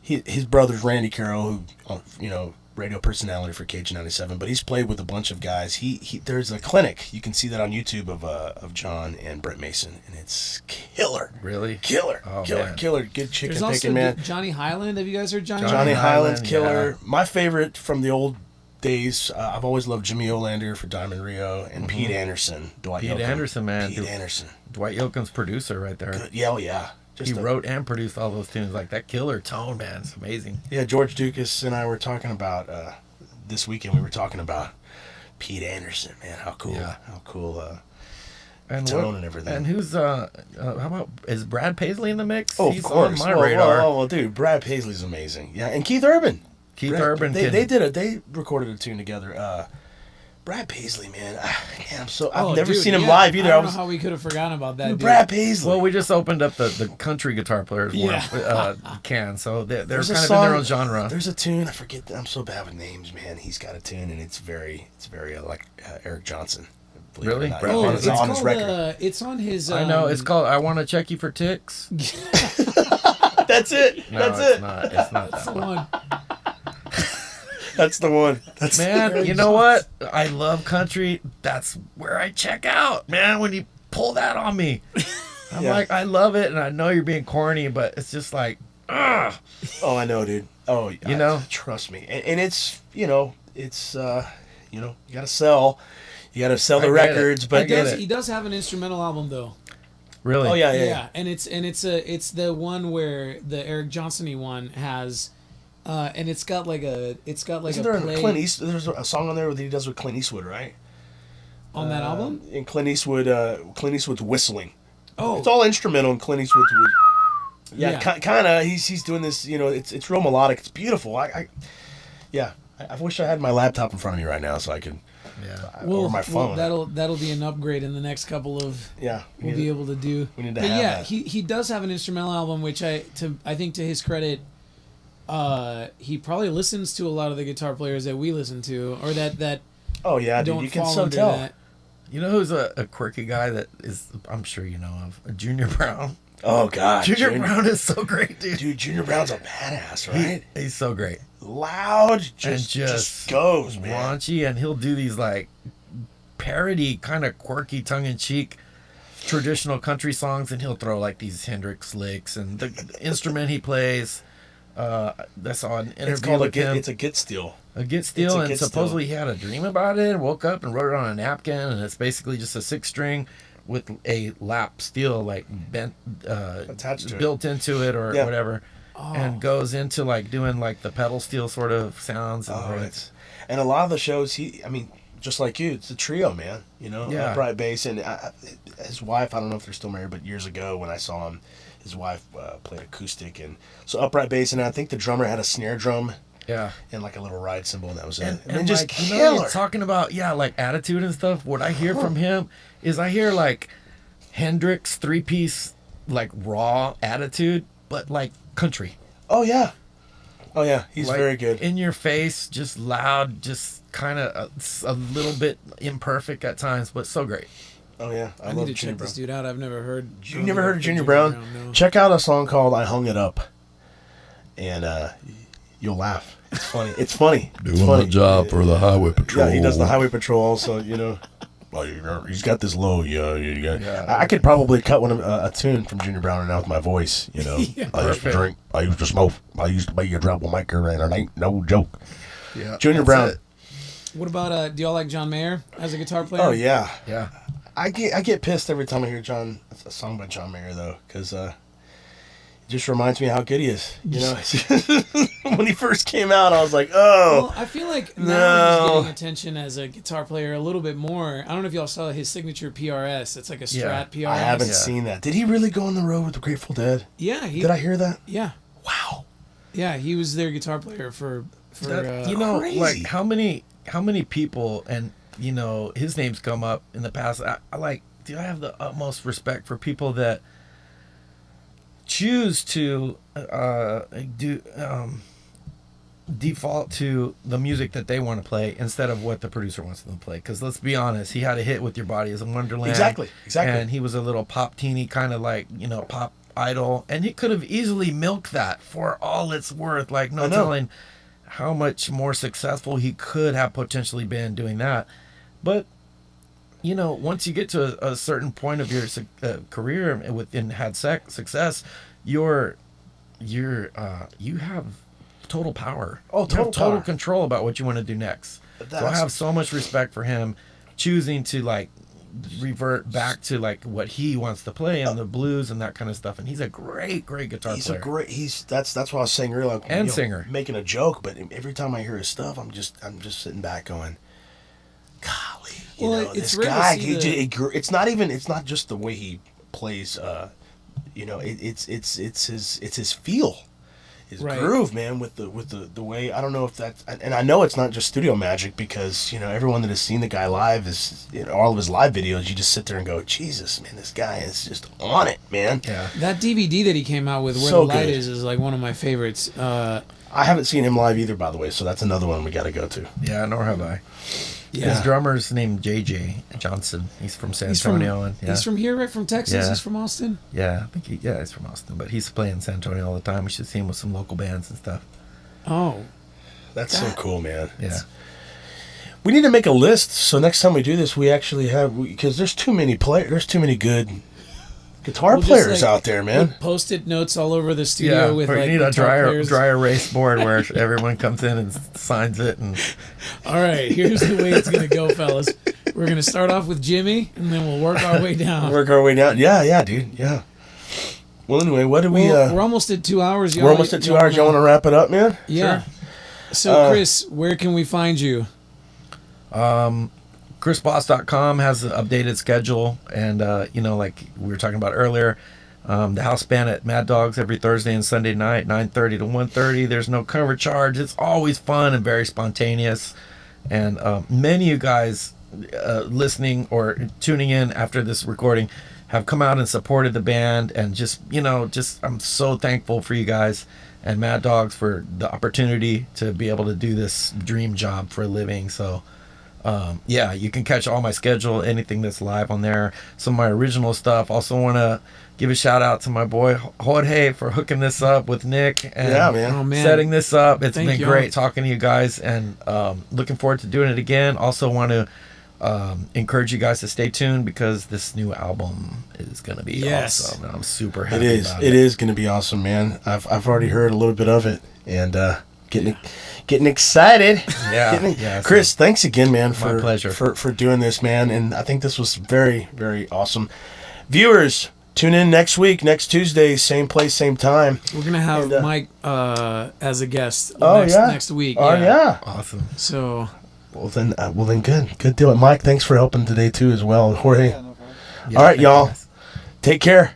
his brother's Randy Carroll, who radio personality for KG97, but he's played with a bunch of guys. He there's a clinic, you can see that on YouTube of John and Brett Mason, and it's killer. Really? Killer. Oh, killer. man. Killer. Good chicken There's also picking, man. Johnny Highland. Have you guys heard Johnny? Johnny Highland's Highland, killer. yeah. My favorite from the old days, I've always loved Jimmy Olander for Diamond Rio and Pete Anderson. Dwight Pete Yoakam. Anderson, man. Pete Anderson. Dwight Yoakam's producer right there. Good. Yeah, oh, yeah. He wrote and produced all those tunes. Like that killer tone, man. It's amazing. Yeah, George Dukas and I were talking about this weekend. We were talking about Pete Anderson, man. How cool! Yeah. How cool! And Tone and everything. And who's how about, is Brad Paisley in the mix? Oh, He's of course. on my radar. Well, dude, Brad Paisley's amazing. Yeah, and Keith Urban. Keith Urban. They recorded a tune together. Brad Paisley, man. I've never dude, seen him yeah. live either. I don't know how we could have forgotten about that. Dude. Brad Paisley. Well, we just opened up the country guitar players Yeah. can, so they're There's a kind of song- in their own genre. There's a tune. I forget. I'm so bad with names, man. He's got a tune, and it's very like Eric Johnson. believe it or Really? not. Brad Oh, on it's his- on his called. record. It's on his. I know it's called "I Want to Check You for Ticks." That's it. No, That's it's it. not. It's not That's that the one. one. That's the one. That's Man, you know what? I love country. That's where I check out, man. When you pull that on me, I'm Yeah. like, I love it, and I know you're being corny, but it's just like, ugh. Oh, I know, dude. Oh, You know? trust me. And it's it's you gotta sell. You gotta sell the I get it. records, I but get it. He does have an instrumental album though. Really? oh yeah, yeah, Yeah, yeah. and it's the one where the Eric Johnson-y one has, and it's got like a Isn't a there play. a Clint Eastwood? There's a song on there that he does with Clint Eastwood, right? on that album? And Clint Eastwood's whistling. Oh, It's all instrumental, and Clint Eastwood. Yeah, Yeah. kind of. He's doing this. It's real melodic. It's beautiful. I wish I had my laptop in front of me right now so I could. Yeah. Or my phone. that'll be an upgrade in the next couple of. Yeah, We'll be able to do. we need to But have yeah, that. he does have an instrumental album, which I think to his credit, he probably listens to a lot of the guitar players that we listen to, or that Oh yeah, dude, don't you can fall so under tell. that. You know who's a quirky guy that is, I'm sure you know of? Junior Brown. Oh god, Junior Brown is so great, dude. Dude, Junior Brown's a badass, right? He's so great. Loud, And just goes, man. Raunchy, and he'll do these like parody, kind of quirky, tongue-in-cheek traditional country songs, and he'll throw like these Hendrix licks and the instrument he plays. That's on an interview It's called with him. It's a Git Steel. A Get Steel, It's a and Get Steel. supposedly he had a dream about it and woke up and wrote it on a napkin, and it's basically just a 6-string with a lap steel like bent Attached to it. built into it or Yeah. whatever, and goes into like doing like the pedal steel sort of sounds. And Oh, it's and a lot of the shows, just like you, it's a trio, man. Yeah. Upright bass, and his wife. I don't know if they're still married, but years ago when I saw him, his wife played acoustic, and so upright bass, and I think the drummer had a snare drum yeah. and like a little ride cymbal, and that was it. And, And just like, you know, killer. you're talking about like attitude and stuff. What I hear from him is I hear like Hendrix 3-piece like raw attitude, but like country. Oh yeah, he's Like, very good. in your face, just loud, just kind of a little bit imperfect at times, but so great. Oh yeah, I need to check this dude out. I've never heard. You never heard of Junior Brown? No. Check out a song called "I Hung It Up," and you'll laugh. It's funny. It's funny. It's funny. for the highway patrol. Yeah, he does the highway patrol also. Well, he's got this low. You got. Yeah. I could probably cut a tune from Junior Brown right now with my voice. Yeah. I used to Perfect. drink. I used to smoke. I used to be a troublemaker, and it ain't no joke. Yeah, Junior that's Brown. it. What about do y'all like John Mayer as a guitar player? Oh yeah, Yeah, I get pissed every time I hear a song by John Mayer though, because it just reminds me how good he is. When he first came out, I was like, oh. Well, I feel like now No. he's getting attention as a guitar player a little bit more. I don't know if y'all saw his signature PRS. It's like a Yeah. Strat PRS. I haven't Yeah. seen that. Did he really go on the road with the Grateful Dead? Yeah, Did I hear that? Yeah, Wow. yeah, he was their guitar player for you know, crazy. like how many people, and his name's come up in the past. I have the utmost respect for people that choose to default to the music that they want to play instead of what the producer wants them to play. Because let's be honest, he had a hit with Your Body Is a Wonderland. Exactly. And he was a little pop teeny kind of like, pop idol. And he could have easily milked that for all it's worth. Like, no I know. telling how much more successful he could have potentially been doing that. But, once you get to a certain point of your career and had success, you have total power. Oh, You have total total power. control about what you want to do next. So I That's- have so much respect for him choosing to like revert back to like what he wants to play and the blues and that kind of stuff. And he's a great guitar player. That's what I was saying earlier. Like, And singer. making a joke, but every time I hear his stuff, I'm just sitting back going, golly, Well, it's this rare to guy. see It's not just the way he plays. It's his feel. His Right. groove, man, with the way, I don't know if that's, and I know it's not just studio magic, because everyone that has seen the guy live is, all of his live videos, you just sit there and go, Jesus, man, this guy is just on it, man. Yeah. That DVD that he came out with, Where So the Light good. is like one of my favorites. I haven't seen him live either, by the way, so that's another one we got to go to. Yeah, nor have I. Yeah. His drummer's named JJ Johnson. He's from San Antonio. And He's from here, right? From Texas. Yeah. He's from Austin. Yeah, I think he's from Austin, but he's playing San Antonio all the time. We should see him with some local bands and stuff. Oh, That's so cool, man. Yeah. We need to make a list, so next time we do this, we actually have, because there's too many good guitar We'll just, players like, out there, man. with Post-it notes all over the studio with or like you need a guitar players. dry erase board where everyone comes in and signs it. And All right, here's the way it's gonna go, fellas. We're gonna start off with Jimmy, and then we'll work our way down. Work our way down. Yeah, dude. Yeah. Well, anyway, what do we? We're almost at 2 hours. Y'all, We're almost at 2 hours. You want to wrap it up, man? Yeah. So, Chris, where can we find you? ChrisBoss.com has an updated schedule, and like we were talking about earlier, the house band at Mad Dogs every Thursday and Sunday night, 9:30 to 1:30. There's no cover charge. It's always fun and very spontaneous. And many of you guys listening or tuning in after this recording have come out and supported the band, and just I'm so thankful for you guys and Mad Dogs for the opportunity to be able to do this dream job for a living. So you can catch all my schedule, anything that's live on there, some of my original stuff. Also want to give a shout out to my boy Jorge for hooking this up with Nick and Oh, man. setting this up. It's Thank been you. great talking to you guys, and looking forward to doing it again. Also want to encourage you guys to stay tuned, because this new album is going to be awesome, and I'm super happy about it. It is going to be awesome, man. I've already heard a little bit of it, and getting excited. Yeah. Chris, thanks again, man, My pleasure. for doing this, man. And I think this was very, very awesome. Viewers, tune in next week, next Tuesday, same place, same time. We're gonna have And, Mike as a guest yeah. next week. Oh yeah. Awesome. So Well then, good deal. Mike, thanks for helping today too, as well. Jorge. Yeah, no problem. Yeah, All right, thank you y'all. guys. Take care.